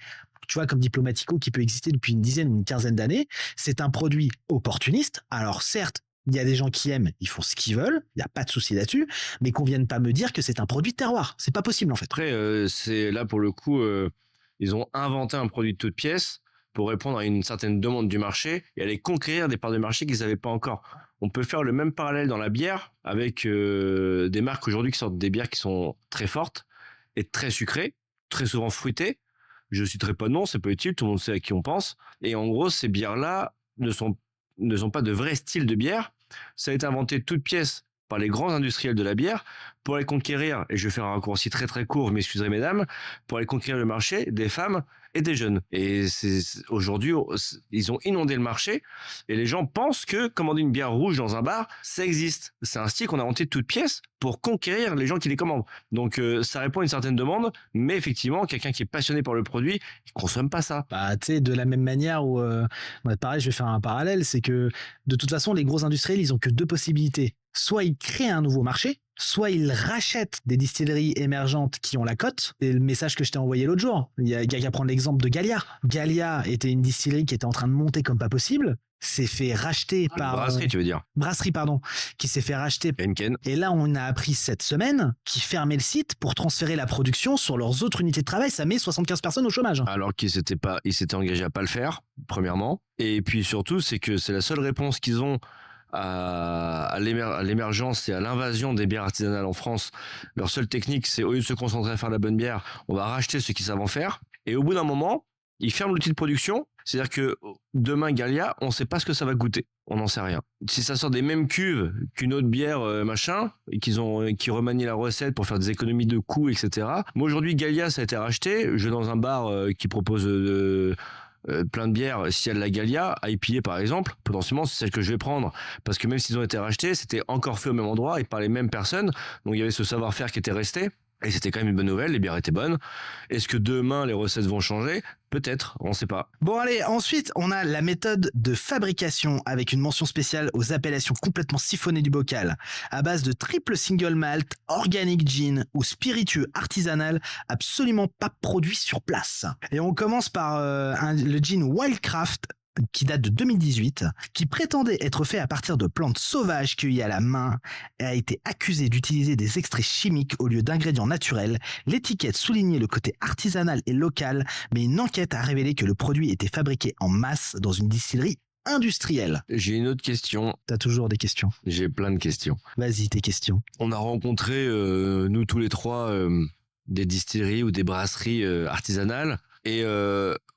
tu vois, comme Diplomatico, qui peut exister depuis une dizaine ou une quinzaine d'années. C'est un produit opportuniste. Alors certes, il y a des gens qui aiment, ils font ce qu'ils veulent, il n'y a pas de souci là-dessus, mais qu'on vienne pas me dire que c'est un produit de terroir. C'est pas possible en fait. Après, c'est là pour le coup, ils ont inventé un produit de toute pièce pour répondre à une certaine demande du marché et aller conquérir des parts de marché qu'ils n'avaient pas encore. On peut faire le même parallèle dans la bière avec des marques aujourd'hui qui sortent des bières qui sont très fortes et très sucrées, très souvent fruitées. Je citerai pas de nom, c'est pas utile, tout le monde sait à qui on pense. Et en gros, ces bières-là ne sont pas de vrais styles de bière. Ça a été inventé de toutes pièces par les grands industriels de la bière pour aller conquérir, et je vais faire un raccourci très très court, je m'excuserai mesdames, pour aller conquérir le marché des femmes et des jeunes. Et aujourd'hui, ils ont inondé le marché et les gens pensent que commander une bière rouge dans un bar, ça existe. C'est un style qu'on a inventé de toutes pièces pour conquérir les gens qui les commandent. Donc ça répond à une certaine demande, mais effectivement, quelqu'un qui est passionné par le produit, il consomme pas ça. Bah, tu sais, de la même manière où, pareil, je vais faire un parallèle, c'est que de toute façon, les gros industriels, ils ont que deux possibilités. Soit ils créent un nouveau marché, soit ils rachètent des distilleries émergentes qui ont la cote. C'est le message que je t'ai envoyé l'autre jour. Il y a qu'à prendre l'exemple de Gallia. Gallia était une distillerie qui était en train de monter comme pas possible. S'est fait racheter par... Brasserie, tu veux dire. Brasserie, pardon. Qui s'est fait racheter. Henken. Et là, on a appris cette semaine qu'ils fermaient le site pour transférer la production sur leurs autres unités de travail. Ça met 75 personnes au chômage. Alors qu'ils s'étaient engagés à pas le faire, premièrement. Et puis surtout, c'est que c'est la seule réponse qu'ils ont à l'émergence et à l'invasion des bières artisanales en France. Leur seule technique, c'est au lieu de se concentrer à faire la bonne bière, on va racheter ceux qui savent en faire. Et au bout d'un moment, ils ferment l'outil de production. C'est-à-dire que demain, Gallia, on ne sait pas ce que ça va goûter. On n'en sait rien. Si ça sort des mêmes cuves qu'une autre bière, machin, et qui remanient la recette pour faire des économies de coûts, etc. Moi, aujourd'hui, Gallia, ça a été racheté. Je vais dans un bar qui propose plein de bières. S'il y a de la Gallia, IPA par exemple, potentiellement, c'est celle que je vais prendre. Parce que même s'ils ont été rachetés, c'était encore fait au même endroit et par les mêmes personnes. Donc, il y avait ce savoir-faire qui était resté. Et c'était quand même une bonne nouvelle, les bières étaient bonnes. Est-ce que demain, les recettes vont changer ? Peut-être, on ne sait pas. Bon allez, ensuite on a la méthode de fabrication avec une mention spéciale aux appellations complètement siphonnées du bocal, à base de triple single malt, organic gin ou spiritueux artisanal absolument pas produit sur place. Et on commence par le gin Wildcraft, qui date de 2018, qui prétendait être fait à partir de plantes sauvages cueillies à la main et a été accusé d'utiliser des extraits chimiques au lieu d'ingrédients naturels. L'étiquette soulignait le côté artisanal et local, mais une enquête a révélé que le produit était fabriqué en masse dans une distillerie industrielle. J'ai une autre question. T'as toujours des questions. J'ai plein de questions. Vas-y, tes questions. On a rencontré, nous tous les trois, des distilleries ou des brasseries artisanales. Et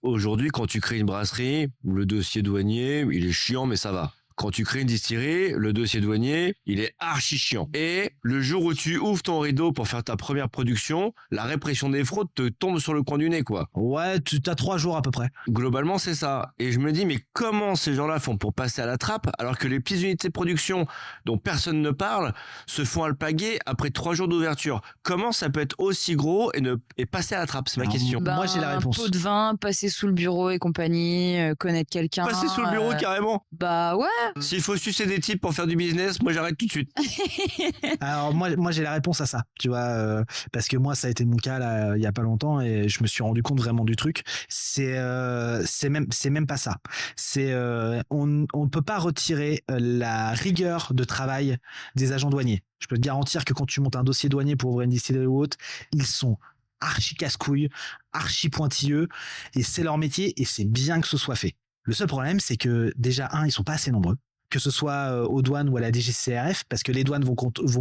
aujourd'hui, quand tu crées une brasserie, le dossier douanier, il est chiant, mais ça va. Quand tu crées une distillerie, le dossier douanier, il est archi chiant. Et le jour où tu ouvres ton rideau pour faire ta première production, la répression des fraudes te tombe sur le coin du nez, quoi. Ouais, tu as 3 jours à peu près. Globalement, c'est ça. Et je me dis, mais comment ces gens-là font pour passer à la trappe alors que les petites unités de production dont personne ne parle se font alpaguer après 3 jours d'ouverture? Comment ça peut être aussi gros et passer à la trappe? C'est ma question. Moi, j'ai la réponse. Un pot de vin, passer sous le bureau et compagnie, connaître quelqu'un. Passer sous le bureau carrément. Bah ouais. S'il faut sucer des types pour faire du business, moi j'arrête tout de suite. Alors moi j'ai la réponse à ça, tu vois, parce que moi ça a été mon cas là il y a pas longtemps et je me suis rendu compte vraiment du truc. C'est même pas ça. C'est on peut pas retirer la rigueur de travail des agents douaniers. Je peux te garantir que quand tu montes un dossier douanier pour ouvrir une distillerie ou autre, ils sont archi casse-couilles, archi pointilleux et c'est leur métier et c'est bien que ce soit fait. Le seul problème c'est que déjà ils sont pas assez nombreux. Que ce soit aux douanes ou à la DGCCRF, parce que les douanes vont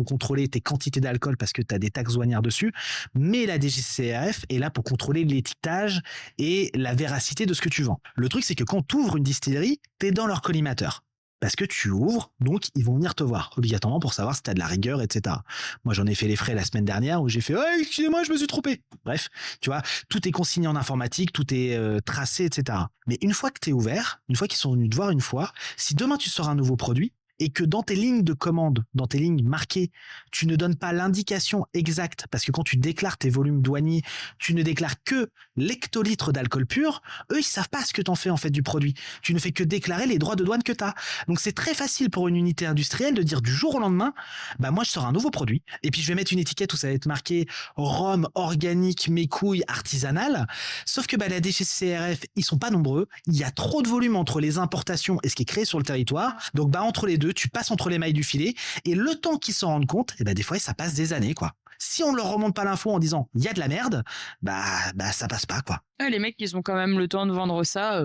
contrôler tes quantités d'alcool parce que tu as des taxes douanières dessus, mais la DGCCRF est là pour contrôler l'étiquetage et la véracité de ce que tu vends. Le truc, c'est que quand tu ouvres une distillerie, tu es dans leur collimateur. Parce que tu ouvres, donc ils vont venir te voir obligatoirement pour savoir si tu as de la rigueur, etc. Moi, j'en ai fait les frais la semaine dernière où j'ai fait « excusez-moi, je me suis trompé ». Bref, tu vois, tout est consigné en informatique, tout est tracé, etc. Mais une fois que tu es ouvert, une fois qu'ils sont venus te voir une fois, si demain tu sors un nouveau produit, et que dans tes lignes de commande, dans tes lignes marquées, tu ne donnes pas l'indication exacte, parce que quand tu déclares tes volumes douaniers, tu ne déclares que l'hectolitre d'alcool pur, eux, ils savent pas ce que t'en fais en fait du produit. Tu ne fais que déclarer les droits de douane que t'as. Donc c'est très facile pour une unité industrielle de dire du jour au lendemain, bah moi je sors un nouveau produit, et puis je vais mettre une étiquette où ça va être marqué rhum organique, mes couilles, artisanal, sauf que bah la DGCCRF, ils sont pas nombreux, il y a trop de volume entre les importations et ce qui est créé sur le territoire, donc bah entre les deux, tu passes entre les mailles du filet et le temps qu'ils s'en rendent compte, et ben des fois ça passe des années quoi. Si on leur remonte pas l'info en disant il y a de la merde, bah ça passe pas quoi. Ouais, les mecs ils ont quand même le temps de vendre ça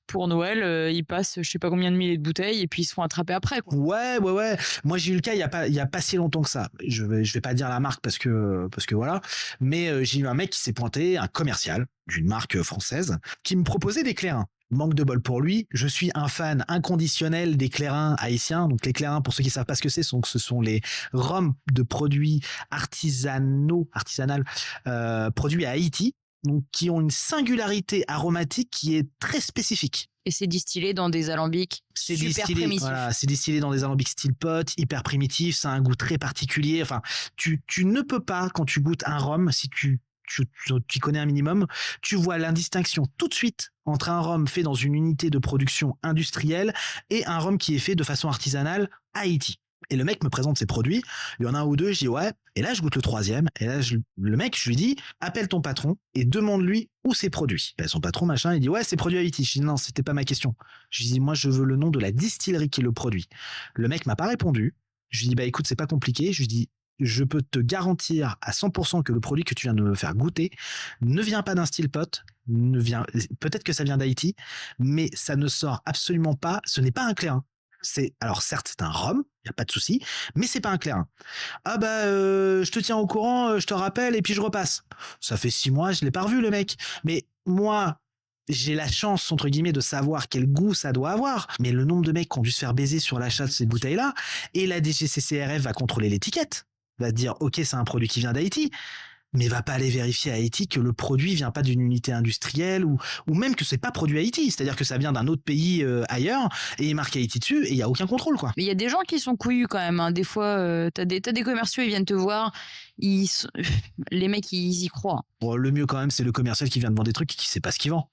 pour Noël, ils passent je sais pas combien de milliers de bouteilles et puis ils se font attraper après quoi. Ouais. Moi j'ai eu le cas il y a pas si longtemps que ça. Je vais pas dire la marque parce que voilà, mais j'ai eu un mec qui s'est pointé, un commercial d'une marque française qui me proposait des clairins. Manque de bol pour lui, je suis un fan inconditionnel des clairins haïtiens. Donc les clairins, pour ceux qui savent pas ce que c'est, ce sont les rhums de produits artisanaux, produits à Haïti, donc qui ont une singularité aromatique qui est très spécifique. Et c'est distillé dans des alambics super primitifs. Voilà, c'est distillé dans des alambics style pot, hyper primitifs, ça a un goût très particulier. Enfin, tu ne peux pas, quand tu goûtes un rhum, si tu connais un minimum, tu vois l'indistinction tout de suite entre un rhum fait dans une unité de production industrielle et un rhum qui est fait de façon artisanale à Haïti. Et le mec me présente ses produits, il y en a un ou deux, je dis ouais, et là je goûte le troisième, et là le mec, je lui dis, appelle ton patron et demande-lui où c'est produit. Ben, son patron machin, il dit ouais, c'est produit à Haïti. Je dis non, c'était pas ma question. Je lui dis moi je veux le nom de la distillerie qui le produit. Le mec m'a pas répondu. Je lui dis bah écoute, c'est pas compliqué. Je lui dis je peux te garantir à 100% que le produit que tu viens de me faire goûter ne vient pas d'un style pot, peut-être que ça vient d'Haïti, mais ça ne sort absolument pas, ce n'est pas un clairin. Alors certes, c'est un rhum, il y a pas de souci, mais c'est pas un clairin. Ah bah, je te tiens au courant, je te rappelle et puis je repasse. Ça fait 6 mois, je l'ai pas revu le mec. Mais moi, j'ai la chance, entre guillemets, de savoir quel goût ça doit avoir, mais le nombre de mecs qui ont dû se faire baiser sur l'achat de ces bouteilles-là, et la DGCCRF va contrôler l'étiquette, va dire, ok, c'est un produit qui vient d'Haïti, mais va pas aller vérifier à Haïti que le produit vient pas d'une unité industrielle ou même que c'est pas produit à Haïti, c'est-à-dire que ça vient d'un autre pays ailleurs et il est marqué Haïti dessus et il y a aucun contrôle quoi. Mais il y a des gens qui sont couillus quand même. Des fois, t'as des commerciaux, ils viennent te voir, les mecs, ils y croient. Bon, le mieux quand même, c'est le commercial qui vient de vendre des trucs et qui sait pas ce qu'il vend.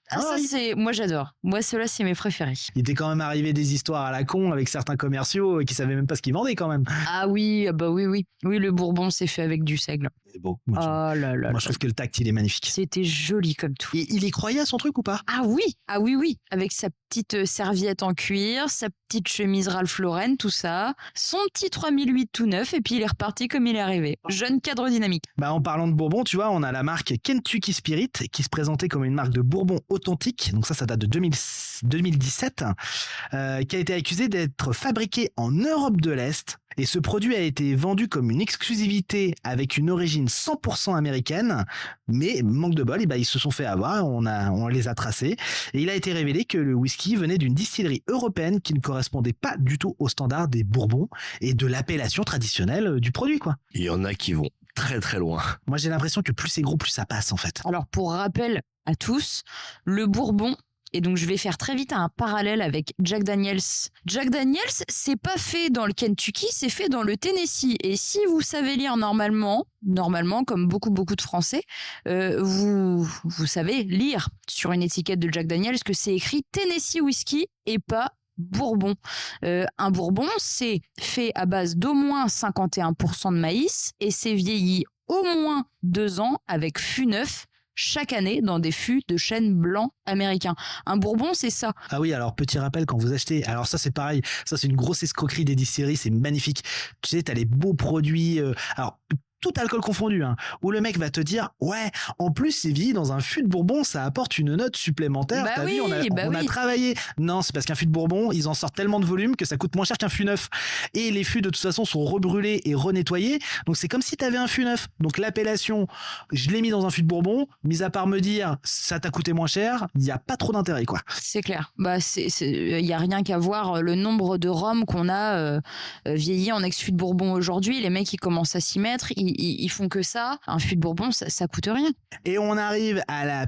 Moi j'adore. Moi, ceux-là, c'est mes préférés. Il était quand même arrivé des histoires à la con avec certains commerciaux qui savaient même pas ce qu'ils vendaient quand même. Ah oui, bah oui. Oui, le Bourbon, c'est fait avec du seigle. C'est beau. Moi, je trouve que le tact, il est magnifique. C'était joli comme tout. Et il y croyait à son truc ou pas? Ah oui. Avec sa petite serviette en cuir, sa petite chemise Ralph Lauren, tout ça. Son petit 3008 tout neuf, et puis il est reparti comme il est arrivé. Jeune cadre dynamique. Bah, en parlant de Bourbon, tu vois, on a la marque Kentucky Spirit qui se présentait comme une marque de Bourbon authentique. Donc ça date de 2017, qui a été accusée d'être fabriquée en Europe de l'Est. Et ce produit a été vendu comme une exclusivité avec une origine 100% américaine, mais manque de bol, ils se sont fait avoir, on les a tracés, et il a été révélé que le whisky venait d'une distillerie européenne qui ne correspondait pas du tout aux standards des Bourbons et de l'appellation traditionnelle du produit, quoi. Il y en a qui vont très très loin. Moi j'ai l'impression que plus c'est gros, plus ça passe en fait. Alors pour rappel à tous, le Bourbon, et donc je vais faire très vite un parallèle avec Jack Daniels. Jack Daniels, c'est pas fait dans le Kentucky, c'est fait dans le Tennessee. Et si vous savez lire normalement, comme beaucoup de Français, vous savez lire sur une étiquette de Jack Daniels que c'est écrit Tennessee Whiskey et pas Bourbon. Un Bourbon, c'est fait à base d'au moins 51% de maïs et c'est vieilli au moins 2 ans avec fût neuf chaque année dans des fûts de chêne blanc américain. Un Bourbon, c'est ça. Ah oui, alors petit rappel quand vous achetez, alors ça c'est pareil, ça c'est une grosse escroquerie des distilleries, c'est magnifique. Tu sais, t'as les beaux produits, alors tout alcool confondu, hein, où le mec va te dire ouais, en plus c'est vieilli dans un fût de Bourbon, ça apporte une note supplémentaire. Bah T'as oui, vu, on a travaillé. Non, c'est parce qu'un fût de Bourbon, ils en sortent tellement de volume que ça coûte moins cher qu'un fût neuf. Et les fûts de toute façon sont rebrûlés et renettoyés, donc c'est comme si t'avais un fût neuf. Donc l'appellation, je l'ai mis dans un fût de Bourbon, mis à part me dire ça t'a coûté moins cher, il y a pas trop d'intérêt quoi. C'est clair. Bah il y a rien qu'à voir le nombre de rhums qu'on a vieilli en ex-fût de Bourbon aujourd'hui. Les mecs ils commencent à s'y mettre. Ils font que ça. Un fût de Bourbon, ça coûte rien. Et on arrive à la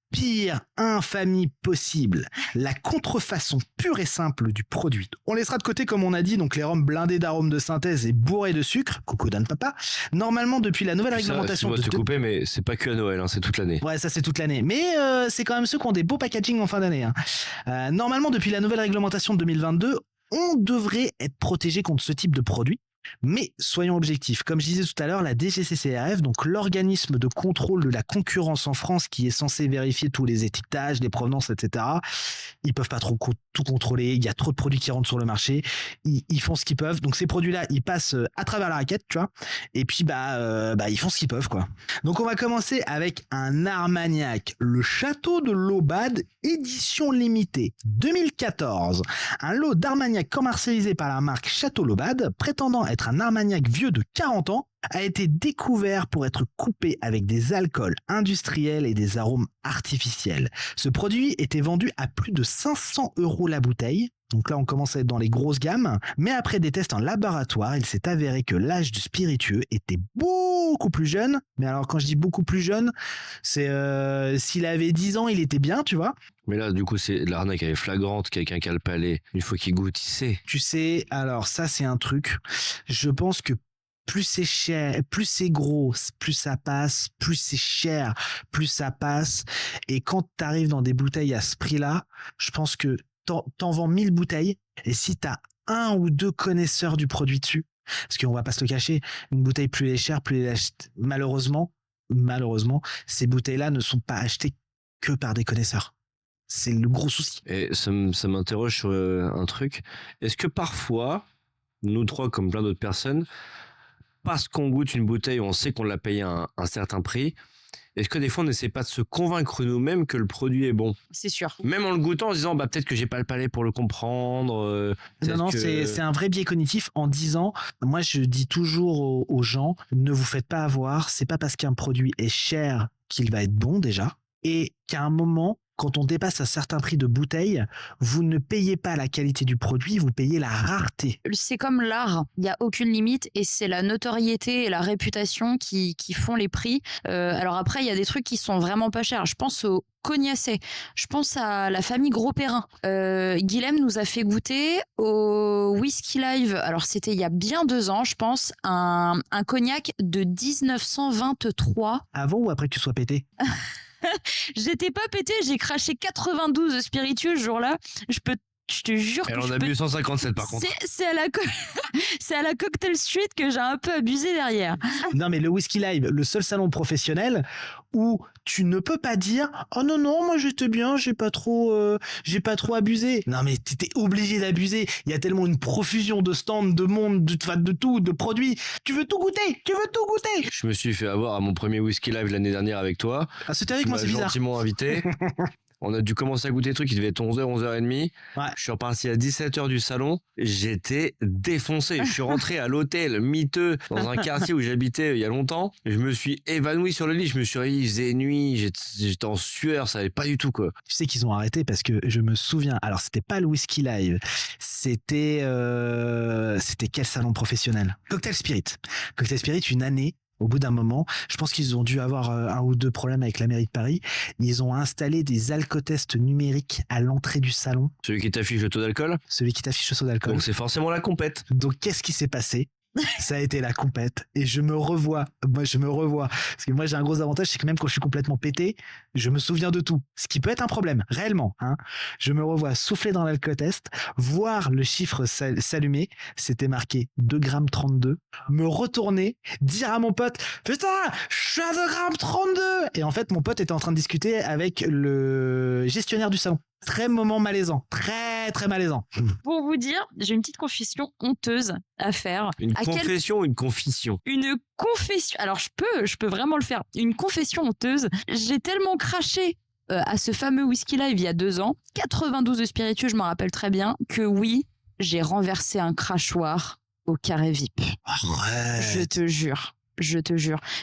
pire infamie possible, la contrefaçon pure et simple du produit. On laissera de côté, comme on a dit, donc les rhums blindés d'arômes de synthèse et bourrés de sucre, coucou Dan Papa. Normalement, depuis la nouvelle réglementation de... couper, mais c'est pas que à Noël, hein, c'est toute l'année. Ouais, ça c'est toute l'année. Mais c'est quand même ceux qui ont des beaux packaging en fin d'année. Hein. Normalement, depuis la nouvelle réglementation de 2022, on devrait être protégé contre ce type de produit. Mais soyons objectifs, comme je disais tout à l'heure, la DGCCRF, donc l'organisme de contrôle de la concurrence en France qui est censé vérifier tous les étiquetages, les provenances, etc., ils peuvent pas trop tout contrôler, il y a trop de produits qui rentrent sur le marché, ils font ce qu'ils peuvent, donc ces produits-là, ils passent à travers la raquette, tu vois, et puis ils font ce qu'ils peuvent, quoi. Donc on va commencer avec un Armagnac, le Château de l'Aubade, édition limitée, 2014, un lot d'Armagnac commercialisé par la marque Château l'Aubade, prétendant être un Armagnac vieux de 40 ans, a été découvert pour être coupé avec des alcools industriels et des arômes artificiels. Ce produit était vendu à plus de 500 € la bouteille. Donc là, on commence à être dans les grosses gammes. Mais après des tests en laboratoire, il s'est avéré que l'âge du spiritueux était beaucoup plus jeune. Mais alors, quand je dis beaucoup plus jeune, c'est s'il avait 10 ans, il était bien, tu vois. Mais là, du coup, c'est l'arnaque, elle est flagrante. Quelqu'un qui a le palais, une fois qu'il goûte, il sait. Tu sais, alors ça, c'est un truc. Je pense que plus c'est cher, plus c'est gros, plus ça passe, plus c'est cher, plus ça passe. Et quand tu arrives dans des bouteilles à ce prix-là, je pense que t'en vends 1000 bouteilles. Et si t'as 1 ou 2 connaisseurs du produit dessus, parce qu'on va pas se le cacher, une bouteille plus elle est chère, plus elle est achetée. Malheureusement, ces bouteilles-là ne sont pas achetées que par des connaisseurs. C'est le gros souci. Et ça m'interroge sur un truc. Est-ce que parfois, nous trois, comme plein d'autres personnes, parce qu'on goûte une bouteille, on sait qu'on l'a payé un certain prix, est-ce que des fois on n'essaie pas de se convaincre nous-mêmes que le produit est bon? C'est sûr. Même en le goûtant, en se disant peut-être que j'ai pas le palais pour le comprendre. Non, c'est un vrai biais cognitif en disant, moi je dis toujours aux gens, ne vous faites pas avoir, c'est pas parce qu'un produit est cher qu'il va être bon déjà. et qu'à un moment, quand on dépasse un certain prix de bouteille, vous ne payez pas la qualité du produit, vous payez la rareté. C'est comme l'art, il n'y a aucune limite et c'est la notoriété et la réputation qui font les prix. Alors après, il y a des trucs qui sont vraiment pas chers. Je pense au Cognacet, je pense à la famille Gros-Perrin. Guilhem nous a fait goûter au Whisky Live, alors c'était il y a bien 2 ans, je pense, un cognac de 1923. Avant ou après que tu sois pété? J'étais pas pété, j'ai craché 92 spiritueux ce jour-là. Je te jure que Elle en a bu 157 par contre. C'est à la Cocktail Street que j'ai un peu abusé derrière. Non, mais le Whisky Live, le seul salon professionnel où tu ne peux pas dire « Oh non, non, moi j'étais bien, j'ai pas trop abusé. » Non, mais t'étais obligé d'abuser. Il y a tellement une profusion de stands, de monde, de tout, de produits. Tu veux tout goûter. Je me suis fait avoir à mon premier Whisky Live l'année dernière avec toi. Ah, c'était avec Tu moi, m'as c'est bizarre. gentiment invité. On a dû commencer à goûter des trucs, il devait être 11h, 11h30. Ouais. Je suis reparti à 17h du salon. J'étais défoncé. Je suis rentré à l'hôtel miteux dans un quartier où j'habitais il y a longtemps. Je me suis évanoui sur le lit. Je me suis réveillé, il faisait nuit. J'étais en sueur, ça allait pas du tout, quoi. Tu sais qu'ils ont arrêté parce que je me souviens. Alors, c'était pas le Whisky Live. C'était quel salon professionnel? Cocktail Spirit. Cocktail Spirit, une année. Au bout d'un moment, je pense qu'ils ont dû avoir 1 ou 2 problèmes avec la mairie de Paris. Ils ont installé des alcotests numériques à l'entrée du salon. Celui qui t'affiche le taux d'alcool. Celui qui t'affiche le saut d'alcool. Donc c'est forcément la compète. Donc, qu'est-ce qui s'est passé? Ça a été la compète. Et je me revois. Parce que moi, j'ai un gros avantage, c'est que même quand je suis complètement pété, je me souviens de tout. Ce qui peut être un problème, réellement. Hein. Je me revois souffler dans l'alcotest, voir le chiffre s'allumer. C'était marqué 2,32 g. Me retourner, dire à mon pote, putain, je suis à 2,32 g. Et en fait, mon pote était en train de discuter avec le gestionnaire du salon. Très moment malaisant. Très, très malaisant. Pour vous dire, j'ai une petite confession honteuse à faire. Une confession ou une confession? Une confession. Alors, je peux vraiment le faire. Une confession honteuse. J'ai tellement craché à ce fameux Whisky Live il y a 2 ans, 92 de spiritueux, je m'en rappelle très bien, que oui, j'ai renversé un crachoir au carré VIP. Arrête. Je te jure.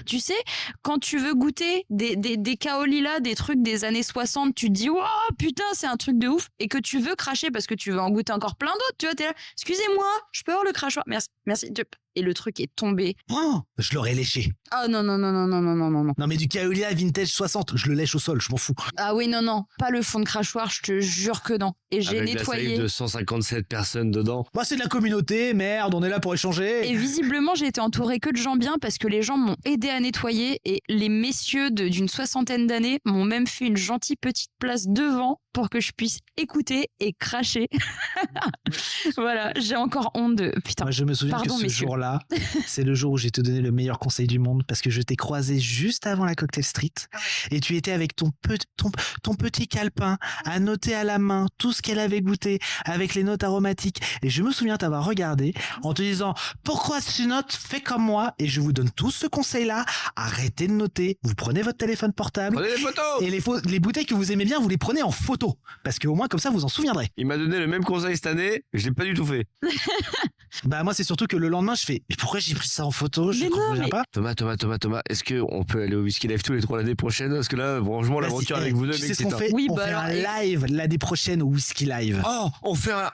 Tu sais, quand tu veux goûter des kaolila, des trucs des années 60, tu te dis, wow, putain, c'est un truc de ouf, et que tu veux cracher parce que tu veux en goûter encore plein d'autres, tu vois, t'es là, excusez-moi, je peux avoir le crachoir? Merci. Et le truc est tombé. Oh, je l'aurais léché. Oh non. Non, mais du Kaolila vintage 60, je le lèche au sol, je m'en fous. Ah oui, non, pas le fond de crachoir, je te jure que non. Et j'ai Avec nettoyé. la salive de 157 personnes dedans. Bah, c'est de la communauté, merde, on est là pour échanger. Et visiblement, j'ai été entourée que de gens bien parce que les gens m'ont aidé à nettoyer et les messieurs d'une 60aine d'années m'ont même fait une gentille petite place devant pour que je puisse écouter et cracher. Voilà, j'ai encore honte de... Putain. Moi, je me souviens Pardon, que ce messieurs. jour-là, c'est le jour où j'ai te donné le meilleur conseil du monde parce que je t'ai croisé juste avant la Cocktail Street et tu étais avec ton petit calepin à noter à la main tout ce qu'elle avait goûté avec les notes aromatiques. Et je me souviens t'avoir regardé en te disant pourquoi tu notes, fais comme moi. Et je vous donne tous ce conseil-là. Arrêtez de noter. Vous prenez votre téléphone portable Prenez les photos! et les bouteilles que vous aimez bien, vous les prenez en photo parce qu'au moins comme ça vous en souviendrez. Il m'a donné le même conseil cette année, je l'ai pas du tout fait. Bah moi c'est surtout que le lendemain je fais mais pourquoi j'ai pris ça en photo? Je Mais non, comprends mais- pas. Thomas, est-ce qu'on peut aller au Whisky Live tous les 3 l'année prochaine? Parce que là, franchement, Bah, l'aventure si- avec vous deux, tu mec, sais ce qu'on c'est fait? Oui, On bah fait alors, un et- live l'année prochaine au Whisky Live. Oh, on fait un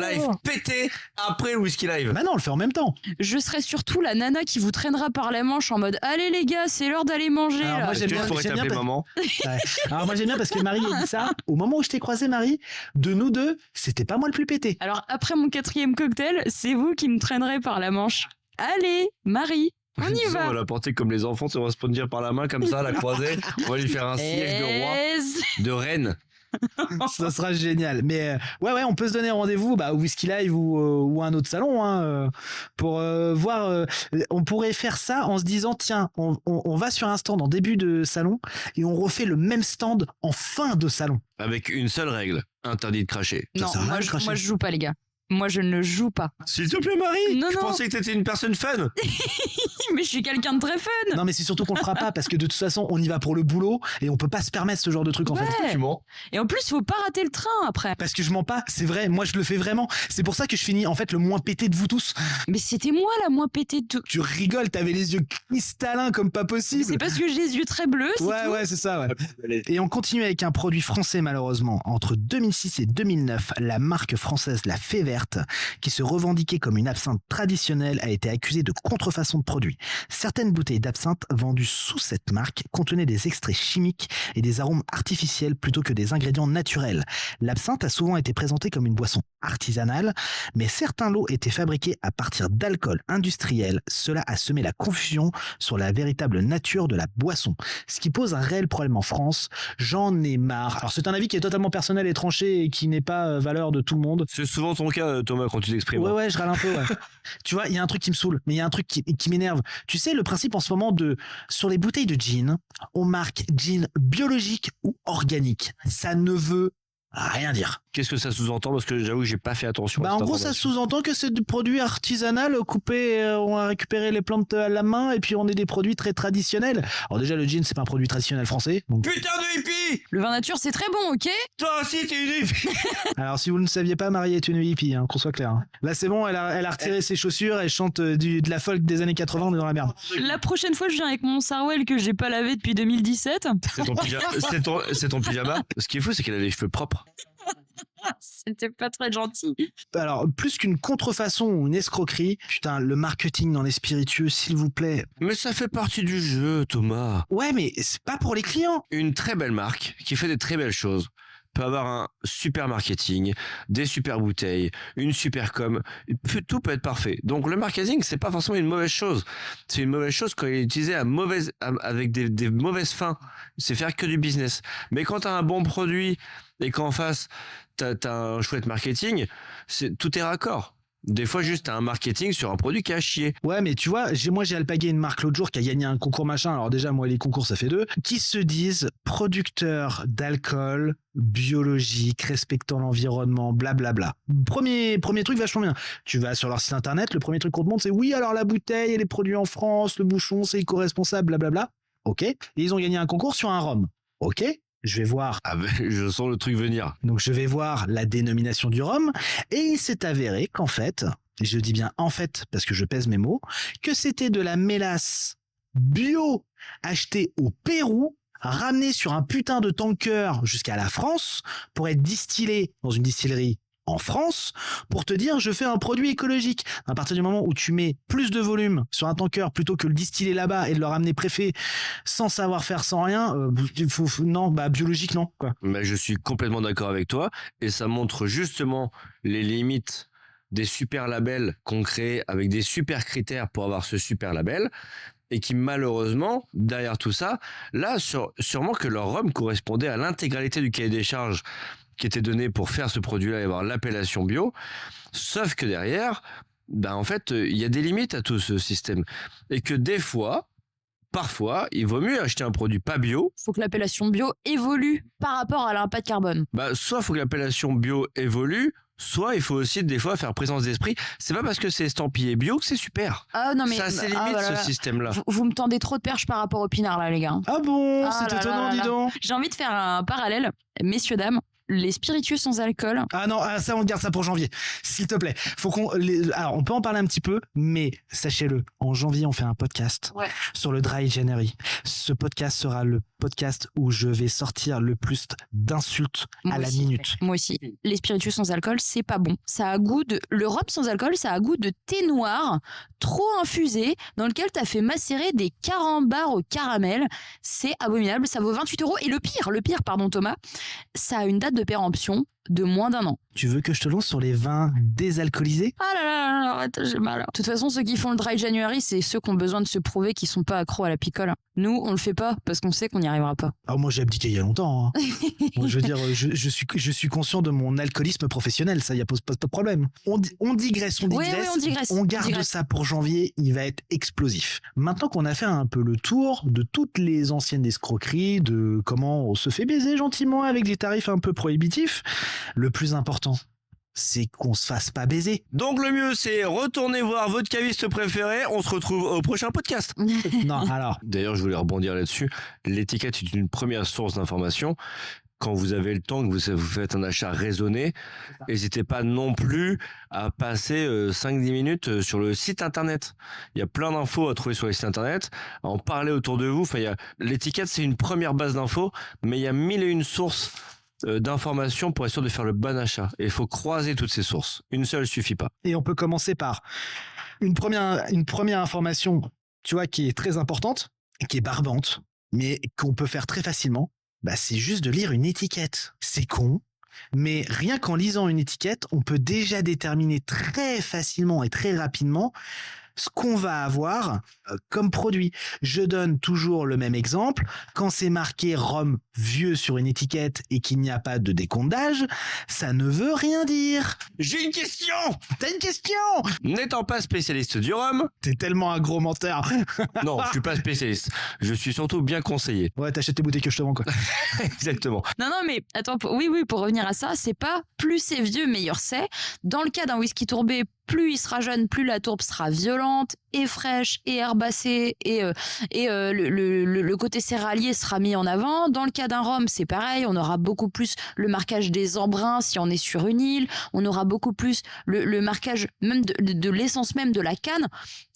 live pété après le Whisky Live. Bah non, on le fait en même temps. Je serai surtout la nana qui vous traînera par la manche en mode allez les gars, c'est l'heure d'aller manger. Alors là. moi, Est-ce j'aime que bien- je pourrais j'aime bien t'appeler parce- maman? Ouais. Alors moi j'aime bien parce que Marie a dit ça. Au moment où je t'ai croisé Marie, de nous deux, c'était pas moi le plus pété. Alors après mon 4e cocktail, c'est vous qui me traînerez par la manche. Allez, Marie, on y Disons, va. On va la porter comme les enfants, on va se prendre par la main comme ça, la croiser. On va lui faire un siège de roi, Yes. de reine. Ça sera génial. Mais ouais, on peut se donner rendez-vous au Whisky Live ou un autre salon hein, pour voir. On pourrait faire ça en se disant tiens, on va sur un stand en début de salon et on refait le même stand en fin de salon. Avec une seule règle, interdit de cracher. Non, sert à rien moi de je, cracher. moi je joue pas les gars. Moi je ne joue pas. S'il te plaît Marie, Non, je non. pensais que t'étais une personne fun. Mais je suis quelqu'un de très fun. Non mais c'est surtout qu'on le fera pas parce que de toute façon on y va pour le boulot et on peut pas se permettre ce genre de truc en fait. Ouais. Tu mens. Et en plus, faut pas rater le train après. Parce que je mens pas, c'est vrai, moi je le fais vraiment. C'est pour ça que je finis en fait le moins pété de vous tous. Mais c'était moi la moins pétée de tout. Tu rigoles, t'avais les yeux cristallin comme pas possible. C'est parce que j'ai les yeux très bleus. C'est tout. Ouais, c'est ça, ouais. Et on continue avec un produit français, malheureusement. Entre 2006 et 2009, la marque française La Fée Verte, qui se revendiquait comme une absinthe traditionnelle, a été accusée de contrefaçon de produits. Certaines bouteilles d'absinthe vendues sous cette marque contenaient des extraits chimiques et des arômes artificiels plutôt que des ingrédients naturels. L'absinthe a souvent été présentée comme une boisson artisanale, mais certains lots étaient fabriqués à partir d'alcool industriel. Cela a semé la confusion sur la véritable nature de la boisson, ce qui pose un réel problème en France. J'en ai marre. Alors c'est un avis qui est totalement personnel et tranché et qui n'est pas valeur de tout le monde. C'est souvent ton cas, Thomas, quand tu t'exprimes. Ouais, je râle un peu, ouais. Tu vois, il y a un truc qui me saoule, mais il y a un truc qui m'énerve. Tu sais, le principe en ce moment sur les bouteilles de gin, on marque gin biologique ou organique. Ça ne veut rien dire. Qu'est-ce que ça sous-entend? Parce que j'avoue que j'ai pas fait attention. En gros, ça sous-entend que c'est du produit artisanal coupé, on a récupéré les plantes à la main et puis on est des produits très traditionnels. Alors déjà, le gin, c'est pas un produit traditionnel français. Donc... Putain de hippie! Le vin nature, c'est très bon, ok? Toi aussi, t'es une hippie! Alors, si vous ne saviez pas, Marie est une hippie, hein, qu'on soit clair. Hein. Là, c'est bon, elle a retiré ses chaussures, elle chante de la folk des années 80, on est dans la merde. La prochaine fois, je viens avec mon Sarwell que j'ai pas lavé depuis 2017. C'est ton pyjama. C'est ton pyjama. Ce qui est fou, c'est qu'elle a les cheveux propres. C'était pas très gentil. Alors, plus qu'une contrefaçon ou une escroquerie, putain, le marketing dans les spiritueux, s'il vous plaît. Mais ça fait partie du jeu, Thomas. Ouais, mais c'est pas pour les clients. Une très belle marque qui fait des très belles choses peut avoir un super marketing, des super bouteilles, une super com, tout peut être parfait. Donc le marketing, c'est pas forcément une mauvaise chose. C'est une mauvaise chose quand il est utilisé avec des mauvaises fins. C'est faire que du business. Mais quand t'as un bon produit et qu'en face t'as un chouette marketing, tout est raccord. Des fois, juste t'as un marketing sur un produit qui a chier. Ouais, mais tu vois, j'ai alpagué une marque l'autre jour qui a gagné un concours machin. Alors déjà, moi, les concours, ça fait 2. Qui se disent producteurs d'alcool biologique, respectant l'environnement, blablabla. Premier truc vachement bien. Tu vas sur leur site internet, le premier truc qu'on te montre, c'est oui, alors la bouteille, elle est produite en France, le bouchon, c'est éco-responsable, blablabla. Ok. Et ils ont gagné un concours sur un rhum. Ok. Je vais voir. Ah ben, je sens le truc venir. Donc je vais voir la dénomination du rhum et il s'est avéré qu'en fait, et je dis bien en fait parce que je pèse mes mots, que c'était de la mélasse bio achetée au Pérou, ramenée sur un putain de tanker jusqu'à la France pour être distillée dans une distillerie en France pour te dire je fais un produit écologique. À partir du moment où tu mets plus de volume sur un tanker plutôt que le distiller là-bas et de le ramener préfet sans savoir faire, sans rien, non, biologique non quoi. Mais je suis complètement d'accord avec toi et ça montre justement les limites des super labels qu'on crée avec des super critères pour avoir ce super label et qui malheureusement derrière tout ça, là sûrement que leur rhum correspondait à l'intégralité du cahier des charges qui était donné pour faire ce produit-là et avoir l'appellation bio, sauf que derrière, en fait, il y a des limites à tout ce système. Et que des fois, parfois, il vaut mieux acheter un produit pas bio. Il faut que l'appellation bio évolue par rapport à l'impact carbone. Soit il faut que l'appellation bio évolue, soit il faut aussi des fois faire présence d'esprit. C'est pas parce que c'est estampillé bio que c'est super. Ah non mais ça c'est limite ce système-là. Vous me tendez trop de perches par rapport au pinard là les gars. Ah bon, c'est étonnant, dis donc. J'ai envie de faire un parallèle, messieurs dames. Les spiritueux sans alcool. Ah non, ça on garde ça pour janvier, s'il te plaît. Alors on peut en parler un petit peu, mais sachez-le, en janvier on fait un podcast sur le Dry January. Ce podcast sera le podcast où je vais sortir le plus d'insultes à la minute. Moi aussi. Les spiritueux sans alcool, c'est pas bon. Ça a goût de le rhum sans alcool, ça a goût de thé noir trop infusé dans lequel t'as fait macérer des carambars au caramel. C'est abominable. Ça vaut 28 €. Et le pire, pardon Thomas, ça a une date de péremption de moins d'1 an. Tu veux que je te lance sur les vins désalcoolisés? Ah là là, arrête, j'ai mal. De toute façon, ceux qui font le Dry January, c'est ceux qui ont besoin de se prouver qu'ils sont pas accros à la picole. Nous, on le fait pas parce qu'on sait qu'on n'y arrivera pas. Alors moi, j'ai abdiqué il y a longtemps. Hein. Moi, je veux dire, je suis conscient de mon alcoolisme professionnel, ça, il y a pas de problème. On digresse. Oui, on digresse. On garde ça pour janvier, il va être explosif. Maintenant qu'on a fait un peu le tour de toutes les anciennes escroqueries, de comment on se fait baiser gentiment avec des tarifs un peu prohibitifs, le plus important, c'est qu'on se fasse pas baiser. Donc le mieux, c'est retourner voir votre caviste préféré. On se retrouve au prochain podcast. Non, alors. D'ailleurs, je voulais rebondir là-dessus. L'étiquette est une première source d'information. quand vous avez le temps, que vous faites un achat raisonné, n'hésitez pas non plus à passer 5-10 minutes sur le site internet. Il y a plein d'infos à trouver sur les sites internet, à en parler autour de vous. Enfin, l'étiquette, c'est une première base d'infos, mais il y a 1001 sources d'informations pour être sûr de faire le bon achat. Et il faut croiser toutes ces sources. Une seule suffit pas. Et on peut commencer par une première information, tu vois, qui est très importante, qui est barbante, mais qu'on peut faire très facilement. Bah, c'est juste de lire une étiquette. C'est con, mais rien qu'en lisant une étiquette, on peut déjà déterminer très facilement et très rapidement ce qu'on va avoir comme produit. Je donne toujours le même exemple. Quand c'est marqué rhum vieux sur une étiquette et qu'il n'y a pas de décompte d'âge, ça ne veut rien dire. J'ai une question. T'as une question? N'étant pas spécialiste du rhum... T'es tellement un gros menteur. Non, je suis pas spécialiste. Je suis surtout bien conseillé. Ouais, t'achètes tes bouteilles que je te vends, quoi. Exactement. Non, mais attends, oui, pour revenir à ça, c'est pas plus c'est vieux, meilleur c'est. Dans le cas d'un whisky tourbé, plus il sera jeune, plus la tourbe sera violente et fraîche et herbacée et le côté céréalier sera mis en avant. Dans le cas d'un rhum, c'est pareil, on aura beaucoup plus le marquage des embruns si on est sur une île, on aura beaucoup plus le marquage même de l'essence même de la canne.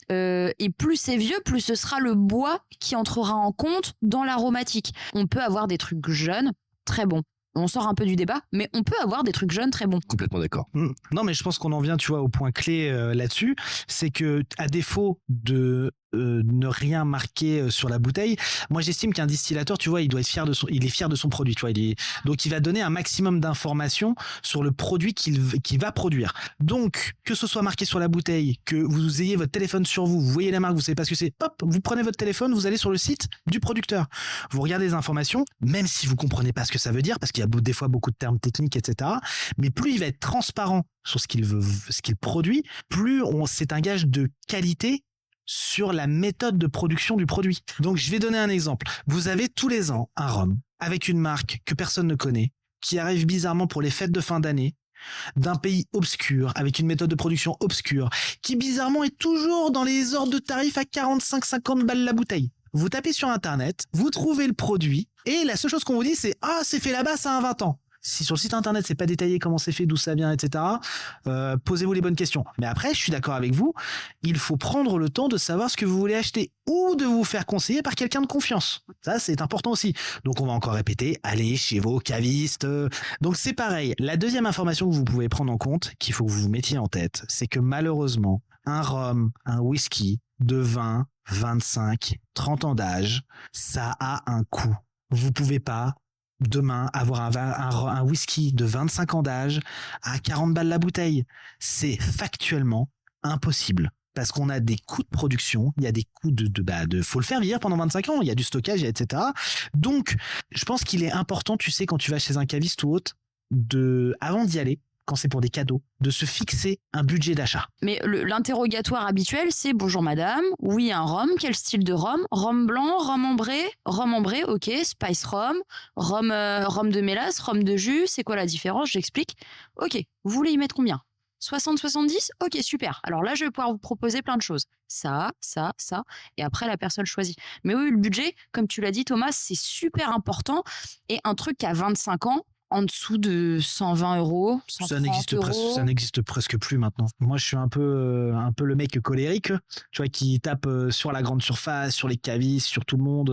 Et plus c'est vieux, plus ce sera le bois qui entrera en compte dans l'aromatique. On peut avoir des trucs jeunes, très bons. On sort un peu du débat, mais on peut avoir des trucs jeunes très bons. Complètement d'accord. Non, mais je pense qu'on en vient, tu vois, au point clé là-dessus, c'est que à défaut de ne rien marquer sur la bouteille, moi j'estime qu'un distillateur, tu vois, il est fier de son produit, tu vois, donc il va donner un maximum d'informations sur le produit qu'il va produire. Donc que ce soit marqué sur la bouteille, que vous ayez votre téléphone sur vous, vous voyez la marque, vous savez pas ce que c'est, hop, vous prenez votre téléphone, vous allez sur le site du producteur, vous regardez les informations, même si vous comprenez pas ce que ça veut dire, parce qu'il y a des fois beaucoup de termes techniques, etc. Mais plus il va être transparent sur ce qu'il produit, plus c'est un gage de qualité sur la méthode de production du produit. Donc je vais donner un exemple. Vous avez tous les ans un rhum avec une marque que personne ne connaît, qui arrive bizarrement pour les fêtes de fin d'année, d'un pays obscur, avec une méthode de production obscure, qui bizarrement est toujours dans les ordres de tarifs à 45-50 balles la bouteille. Vous tapez sur internet, vous trouvez le produit, et la seule chose qu'on vous dit c'est « Ah, c'est fait là-bas, ça a 20 ans ». Si sur le site internet c'est pas détaillé comment c'est fait, d'où ça vient, etc., posez-vous les bonnes questions. Mais après, je suis d'accord avec vous, il faut prendre le temps de savoir ce que vous voulez acheter ou de vous faire conseiller par quelqu'un de confiance. Ça, c'est important aussi. Donc, on va encore répéter, allez chez vos cavistes. Donc, c'est pareil. La deuxième information que vous pouvez prendre en compte, qu'il faut que vous vous mettiez en tête, c'est que malheureusement, un rhum, un whisky de 20, 25, 30 ans d'âge, ça a un coût. Vous pouvez pas demain avoir un whisky de 25 ans d'âge à 40 balles la bouteille. C'est factuellement impossible. Parce qu'on a des coûts de production, il y a des coûts faut le faire vieillir pendant 25 ans, il y a du stockage, etc. Donc, je pense qu'il est important, tu sais, quand tu vas chez un caviste ou autre, avant d'y aller, quand c'est pour des cadeaux, de se fixer un budget d'achat. Mais l'interrogatoire habituel, c'est « Bonjour madame, oui, un rhum, quel style de rhum? Rhum blanc, rhum ambré, ok, spice rhum, rhum de mélasse, rhum de jus, c'est quoi la différence? J'explique. Ok, vous voulez y mettre combien? 60-70? Ok, super. Alors là, je vais pouvoir vous proposer plein de choses. Ça, et après, la personne choisit. Mais oui, le budget, comme tu l'as dit Thomas, c'est super important. Et un truc à 25 ans, en dessous de 120 €, 130 €. Ça n'existe presque plus maintenant. Moi, je suis un peu le mec colérique, tu vois, qui tape sur la grande surface, sur les cavistes, sur tout le monde,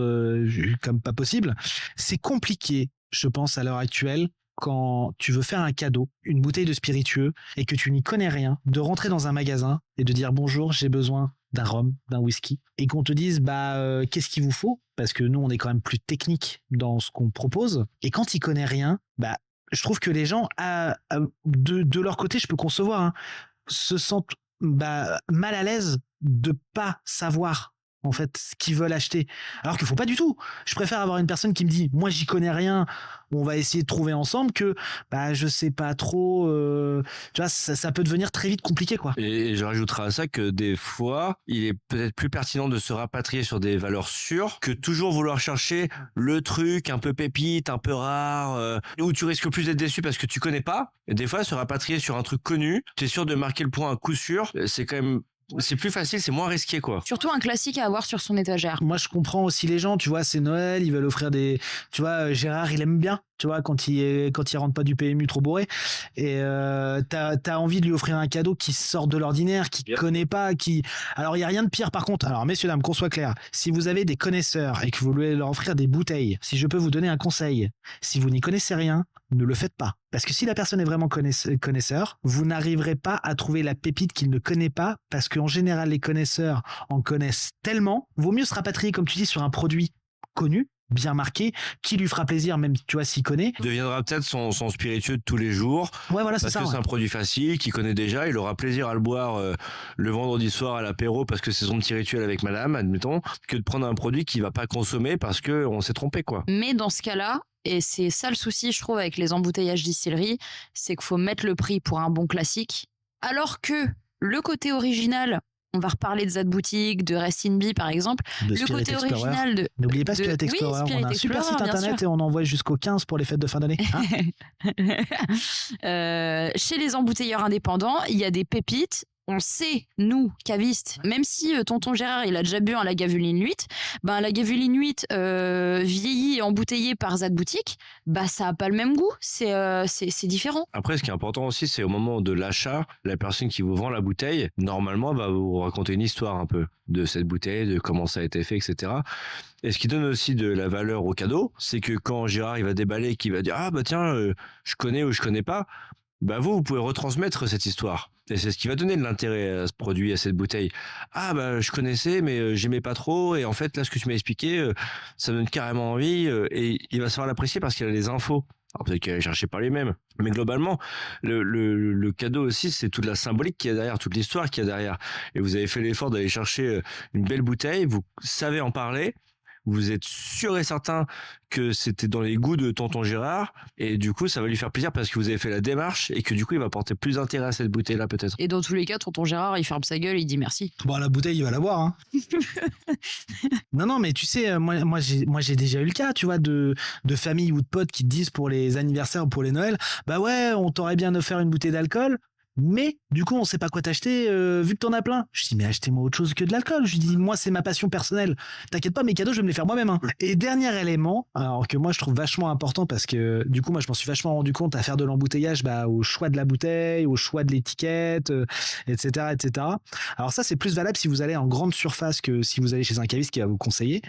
comme pas possible. C'est compliqué, je pense, à l'heure actuelle, quand tu veux faire un cadeau, une bouteille de spiritueux, et que tu n'y connais rien, de rentrer dans un magasin et de dire bonjour, j'ai besoin d'un rhum, d'un whisky, et qu'on te dise qu'est-ce qu'il vous faut, parce que nous on est quand même plus technique dans ce qu'on propose, et quand ils connaissent rien, je trouve que les gens de leur côté, je peux concevoir, se sentent mal à l'aise de pas savoir en fait ce qu'ils veulent acheter, alors qu'il faut pas du tout. Je préfère avoir une personne qui me dit moi j'y connais rien, on va essayer de trouver ensemble, que je sais pas trop, tu vois, ça peut devenir très vite compliqué, quoi. Et je rajouterai à ça que des fois il est peut-être plus pertinent de se rapatrier sur des valeurs sûres que toujours vouloir chercher le truc un peu pépite, un peu rare, où tu risques plus d'être déçu parce que tu connais pas. Et des fois se rapatrier sur un truc connu, tu es sûr de marquer le point à coup sûr, c'est quand même c'est plus facile, c'est moins risqué, quoi. Surtout un classique à avoir sur son étagère. Moi, je comprends aussi les gens, tu vois, c'est Noël, ils veulent offrir tu vois, Gérard, il aime bien, tu vois, quand il rentre pas du PMU trop bourré, et t'as envie de lui offrir un cadeau qui sort de l'ordinaire, qui connaît pas, alors il y a rien de pire par contre. Alors messieurs dames, qu'on soit clair, si vous avez des connaisseurs et que vous voulez leur offrir des bouteilles, si je peux vous donner un conseil, si vous n'y connaissez rien, ne le faites pas. Parce que si la personne est vraiment connaisseur, vous n'arriverez pas à trouver la pépite qu'il ne connaît pas, parce qu'en général les connaisseurs en connaissent tellement. Vaut mieux se rapatrier, comme tu dis, sur un produit connu, bien marqué, qui lui fera plaisir, même tu vois s'il connaît. Deviendra peut-être son spiritueux de tous les jours. Ouais, voilà, c'est parce ça. Que c'est un produit facile, qu'il connaît déjà, il aura plaisir à le boire le vendredi soir à l'apéro parce que c'est son petit rituel avec madame, admettons, que de prendre un produit qu'il va pas consommer parce que on s'est trompé, quoi. Mais dans ce cas-là, et c'est ça le souci, je trouve, avec les embouteillages distillerie, c'est qu'il faut mettre le prix pour un bon classique, alors que le côté original, on va reparler de Zadboutique, de Rest in Bee par exemple, De le Spirit côté Explorer. original de... N'oubliez pas Spirit Explorer, Spirit on a un super Explorer, site bien internet sûr. et on envoie jusqu'au 15 pour les fêtes de fin d'année. Chez les embouteilleurs indépendants, il y a des pépites. On sait, nous, cavistes, même si tonton Gérard, il a déjà bu un Lagavulin 8, ben, Lagavulin 8 vieilli et embouteillé par Zadboutique, bah, ça n'a pas le même goût, c'est différent. Après, ce qui est important aussi, c'est au moment de l'achat, la personne qui vous vend la bouteille, normalement, va vous raconter une histoire un peu de cette bouteille, de comment ça a été fait, etc. Et ce qui donne aussi de la valeur au cadeau, c'est que quand Gérard il va déballer, qu'il va dire « Ah bah tiens, je connais ou je connais pas », bah vous pouvez retransmettre cette histoire. Et c'est ce qui va donner de l'intérêt à ce produit, à cette bouteille. Ah bah je connaissais, mais j'aimais pas trop. Et en fait, là, ce que tu m'as expliqué, ça me donne carrément envie. Et il va savoir l'apprécier parce qu'il a les infos. Alors peut-être qu'il va chercher par lui-même. Mais globalement, le cadeau aussi, c'est toute la symbolique qu'il y a derrière, toute l'histoire qu'il y a derrière. Et vous avez fait l'effort d'aller chercher une belle bouteille, vous savez en parler. Vous êtes sûr et certain que c'était dans les goûts de tonton Gérard et du coup ça va lui faire plaisir parce que vous avez fait la démarche et que du coup il va porter plus d'intérêt à cette bouteille là peut-être. Et dans tous les cas, tonton Gérard, il ferme sa gueule et il dit merci. Bon, la bouteille, il va la boire. Hein. Non, mais tu sais, moi j'ai déjà eu le cas, tu vois, de famille ou de potes qui te disent pour les anniversaires ou pour les Noëls, bah ouais, on t'aurait bien offert une bouteille d'alcool. Mais du coup, on sait pas quoi t'acheter vu que t'en as plein. Je dis mais achetez-moi autre chose que de l'alcool. Je dis moi c'est ma passion personnelle. T'inquiète pas, mes cadeaux je vais me les faire moi-même. Hein. Et dernier élément, alors que moi je trouve vachement important parce que du coup moi je m'en suis vachement rendu compte à faire de l'embouteillage au choix de la bouteille, au choix de l'étiquette, etc., etc. Alors ça c'est plus valable si vous allez en grande surface que si vous allez chez un caviste qui va vous conseiller.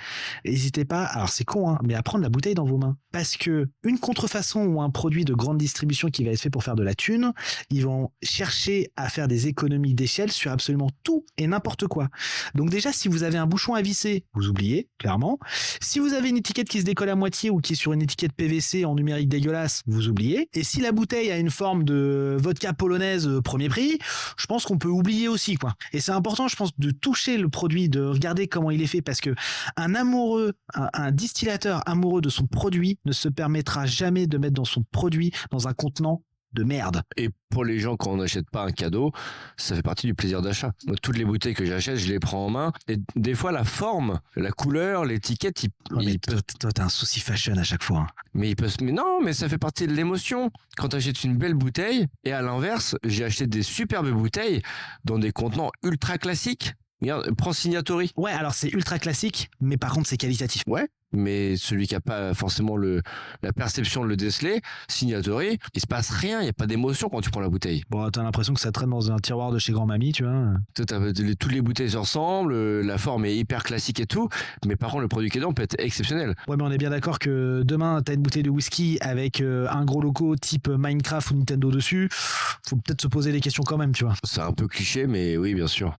N'hésitez pas. Alors c'est con hein, mais à prendre la bouteille dans vos mains parce que une contrefaçon ou un produit de grande distribution qui va être fait pour faire de la thune, ils vont chercher à faire des économies d'échelle sur absolument tout et n'importe quoi. Donc déjà, si vous avez un bouchon à visser, vous oubliez, clairement. Si vous avez une étiquette qui se décolle à moitié ou qui est sur une étiquette PVC en numérique dégueulasse, vous oubliez. Et si la bouteille a une forme de vodka polonaise premier prix, je pense qu'on peut oublier aussi, quoi. Et c'est important, je pense, de toucher le produit, de regarder comment il est fait, parce que un amoureux, un distillateur amoureux de son produit ne se permettra jamais de mettre dans son produit dans un contenant de merde. Et pour les gens, quand on n'achète pas un cadeau, ça fait partie du plaisir d'achat. Moi, toutes les bouteilles que j'achète, je les prends en main. Et des fois, la forme, la couleur, l'étiquette, Toi, t'as un souci fashion à chaque fois. Hein. Mais non, mais ça fait partie de l'émotion. Quand tu achètes une belle bouteille, et à l'inverse, j'ai acheté des superbes bouteilles dans des contenants ultra classiques. Regarde, prends Signatori. Ouais, alors c'est ultra classique, mais par contre c'est qualitatif. Ouais, mais celui qui a pas forcément la perception de le déceler, Signatori, il se passe rien, il y a pas d'émotion quand tu prends la bouteille. Bon, t'as l'impression que ça traîne dans un tiroir de chez grand-mamie, tu vois. Toutes les bouteilles se ressemblent, la forme est hyper classique et tout, mais par contre le produit qui est dedans peut être exceptionnel. Ouais, mais on est bien d'accord que demain t'as une bouteille de whisky avec un gros logo type Minecraft ou Nintendo dessus, faut peut-être se poser des questions quand même, tu vois. C'est un peu cliché, mais oui, bien sûr.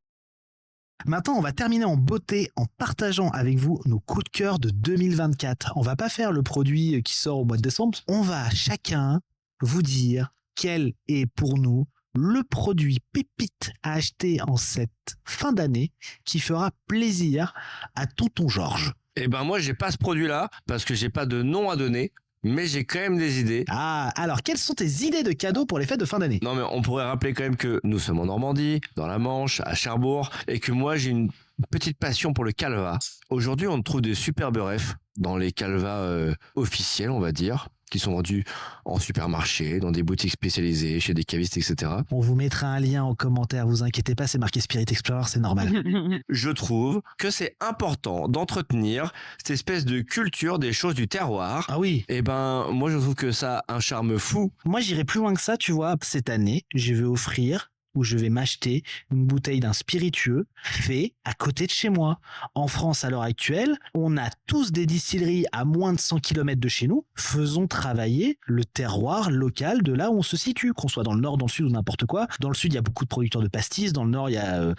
Maintenant, on va terminer en beauté en partageant avec vous nos coups de cœur de 2024. On va pas faire le produit qui sort au mois de décembre. On va chacun vous dire quel est pour nous le produit pépite à acheter en cette fin d'année qui fera plaisir à tonton Georges. Eh ben moi, j'ai pas ce produit-là parce que j'ai pas de nom à donner. Mais j'ai quand même des idées. Ah, alors quelles sont tes idées de cadeaux pour les fêtes de fin d'année? Non mais on pourrait rappeler quand même que nous sommes en Normandie, dans la Manche, à Cherbourg, et que moi j'ai une petite passion pour le calva. Aujourd'hui, on trouve des superbes refs dans les calvas officiels, on va dire, qui sont vendus en supermarché, dans des boutiques spécialisées, chez des cavistes, etc. On vous mettra un lien en commentaire, vous inquiétez pas, c'est marqué Spirit Explorer, c'est normal. Je trouve que c'est important d'entretenir cette espèce de culture des choses du terroir. Ah oui, Et ben, moi, je trouve que ça a un charme fou. moi j'irai plus loin que ça, tu vois. Cette année, je vais offrir ou je vais m'acheter une bouteille d'un spiritueux fait à côté de chez moi. En France, à l'heure actuelle, on a tous des distilleries à moins de 100 km de chez nous. Faisons travailler le terroir local de là où on se situe, qu'on soit dans le nord, dans le sud ou n'importe quoi. Dans le sud, il y a beaucoup de producteurs de pastis. Dans le nord, il y a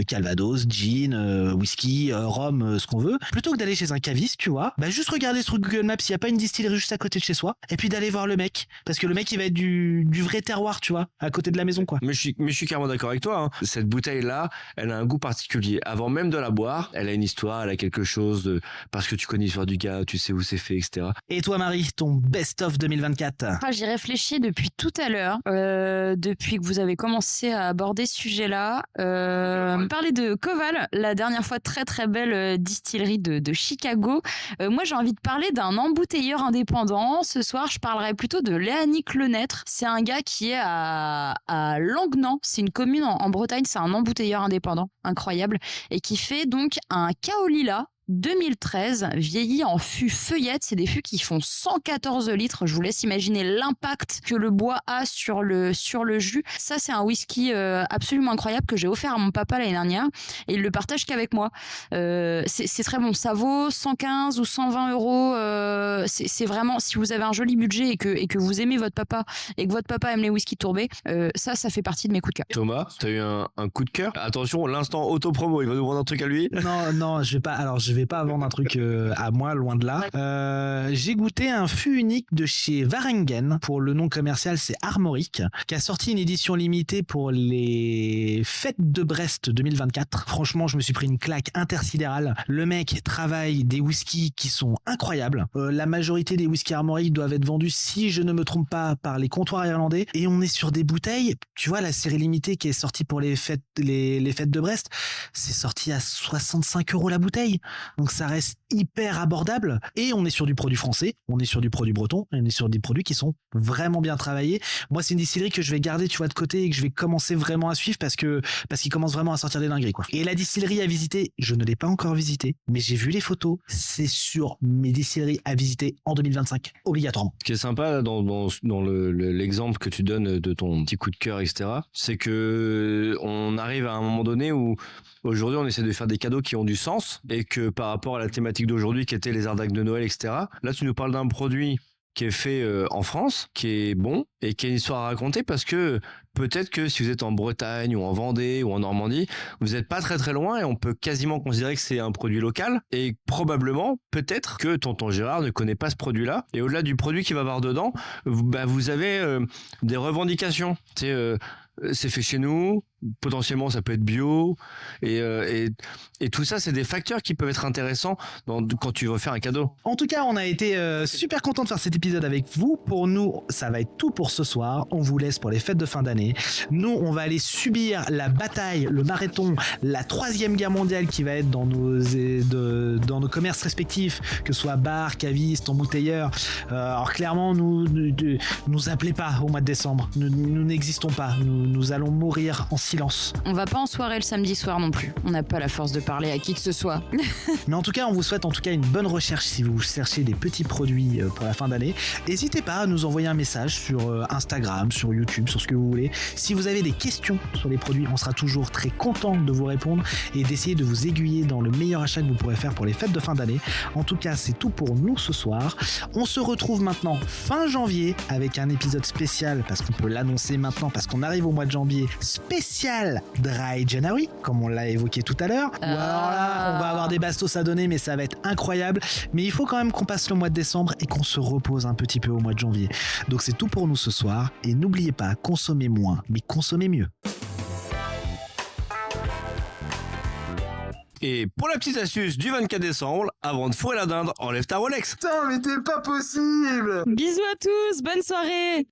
Calvados, gin, whisky, rhum, ce qu'on veut. Plutôt que d'aller chez un caviste, tu vois, bah juste regarder sur Google Maps s'il n'y a pas une distillerie juste à côté de chez soi, et puis d'aller voir le mec. Parce que le mec, il va être du vrai terroir, tu vois, à côté de la maison, quoi. Mais je suis carrément d'accord avec toi. Hein. Cette bouteille-là, elle a un goût particulier. Avant même de la boire, elle a une histoire, elle a quelque chose de... Parce que tu connais l'histoire du gars, tu sais où c'est fait, etc. Et toi, Marie, ton best-of 2024? J'y réfléchis depuis tout à l'heure, depuis que vous avez commencé à aborder ce sujet-là. Parler de Koval, la dernière fois très très belle distillerie de Chicago. Moi, j'ai envie de parler d'un embouteilleur indépendant. Ce soir, je parlerai plutôt de Léanique Lenêtre. C'est un gars qui est à Languenan. C'est une commune en Bretagne. C'est un embouteilleur indépendant, incroyable, et qui fait donc un Kaolila 2013, vieilli en fût feuillette. C'est des fûts qui font 114 litres. Je vous laisse imaginer l'impact que le bois a sur le jus. Ça, c'est un whisky absolument incroyable que j'ai offert à mon papa l'année dernière et il le partage qu'avec moi. C'est très bon. Ça vaut 115 ou 120 euros. C'est vraiment, si vous avez un joli budget et que vous aimez votre papa et que votre papa aime les whiskies tourbés, ça fait partie de mes coups de cœur. Thomas, t'as eu un coup de cœur? Attention, l'instant auto-promo, il va nous vendre un truc à lui. Non, je vais pas vendre un truc à moi, loin de là. J'ai goûté un fût unique de chez Varengen. Pour le nom commercial, c'est Armorique, qui a sorti une édition limitée pour les fêtes de Brest 2024. Franchement, je me suis pris une claque intersidérale. Le mec travaille des whiskies qui sont incroyables. La majorité des whiskies Armorique doivent être vendus, si je ne me trompe pas, par les comptoirs irlandais. Et on est sur des bouteilles, tu vois, la série limitée qui est sortie pour les fêtes de Brest, c'est sorti à 65 € la bouteille. Donc ça reste hyper abordable et on est sur du produit français, on est sur du produit breton, et on est sur des produits qui sont vraiment bien travaillés. Moi, c'est une distillerie que je vais garder, tu vois, de côté et que je vais commencer vraiment à suivre parce qu'ils commencent vraiment à sortir des dingueries, quoi. Et la distillerie à visiter, je ne l'ai pas encore visitée, mais j'ai vu les photos. C'est sur mes distilleries à visiter en 2025, obligatoirement. Ce qui est sympa dans l'exemple que tu donnes de ton petit coup de cœur, etc., c'est que on arrive à un moment donné où aujourd'hui on essaie de faire des cadeaux qui ont du sens et que par rapport à la thématique d'aujourd'hui qui était les ardaques de Noël, etc., là tu nous parles d'un produit qui est fait en France, qui est bon et qui a une histoire à raconter parce que peut-être que si vous êtes en Bretagne ou en Vendée ou en Normandie, vous n'êtes pas très très loin et on peut quasiment considérer que c'est un produit local et probablement, peut-être que tonton Gérard ne connaît pas ce produit-là et au-delà du produit qu'il va avoir dedans, vous avez des revendications. C'est fait chez nous, potentiellement ça peut être bio et tout ça c'est des facteurs qui peuvent être intéressants quand tu veux faire un cadeau. En tout cas, on a été super content de faire cet épisode avec vous. Pour nous, ça va être tout pour ce soir. On vous laisse pour les fêtes de fin d'année. Nous, on va aller subir la bataille, le marathon, la 3e guerre mondiale qui va être dans nos commerces respectifs, que ce soit bar, caviste, embouteilleur. Alors clairement, nous appelez pas au mois de décembre. Nous n'existons pas. Nous allons mourir en silence. On va pas en soirée le samedi soir non plus. On n'a pas la force de parler à qui que ce soit. Mais en tout cas, on vous souhaite une bonne recherche si vous cherchez des petits produits pour la fin d'année. N'hésitez pas à nous envoyer un message sur Instagram, sur YouTube, sur ce que vous voulez. Si vous avez des questions sur les produits, on sera toujours très content de vous répondre et d'essayer de vous aiguiller dans le meilleur achat que vous pourrez faire pour les fêtes de fin d'année. En tout cas, c'est tout pour nous ce soir. On se retrouve maintenant fin janvier avec un épisode spécial, parce qu'on peut l'annoncer maintenant, parce qu'on arrive au mois de janvier, spécial Dry January, comme on l'a évoqué tout à l'heure. Ou alors là, on va avoir des bastos à donner, mais ça va être incroyable. Mais il faut quand même qu'on passe le mois de décembre et qu'on se repose un petit peu au mois de janvier. Donc c'est tout pour nous ce soir. Et n'oubliez pas, consommez moins, mais consommez mieux. Et pour la petite astuce du 24 décembre, avant de fourrer la dinde, enlève ta Rolex. Putain, mais t'es pas possible! Bisous à tous, bonne soirée!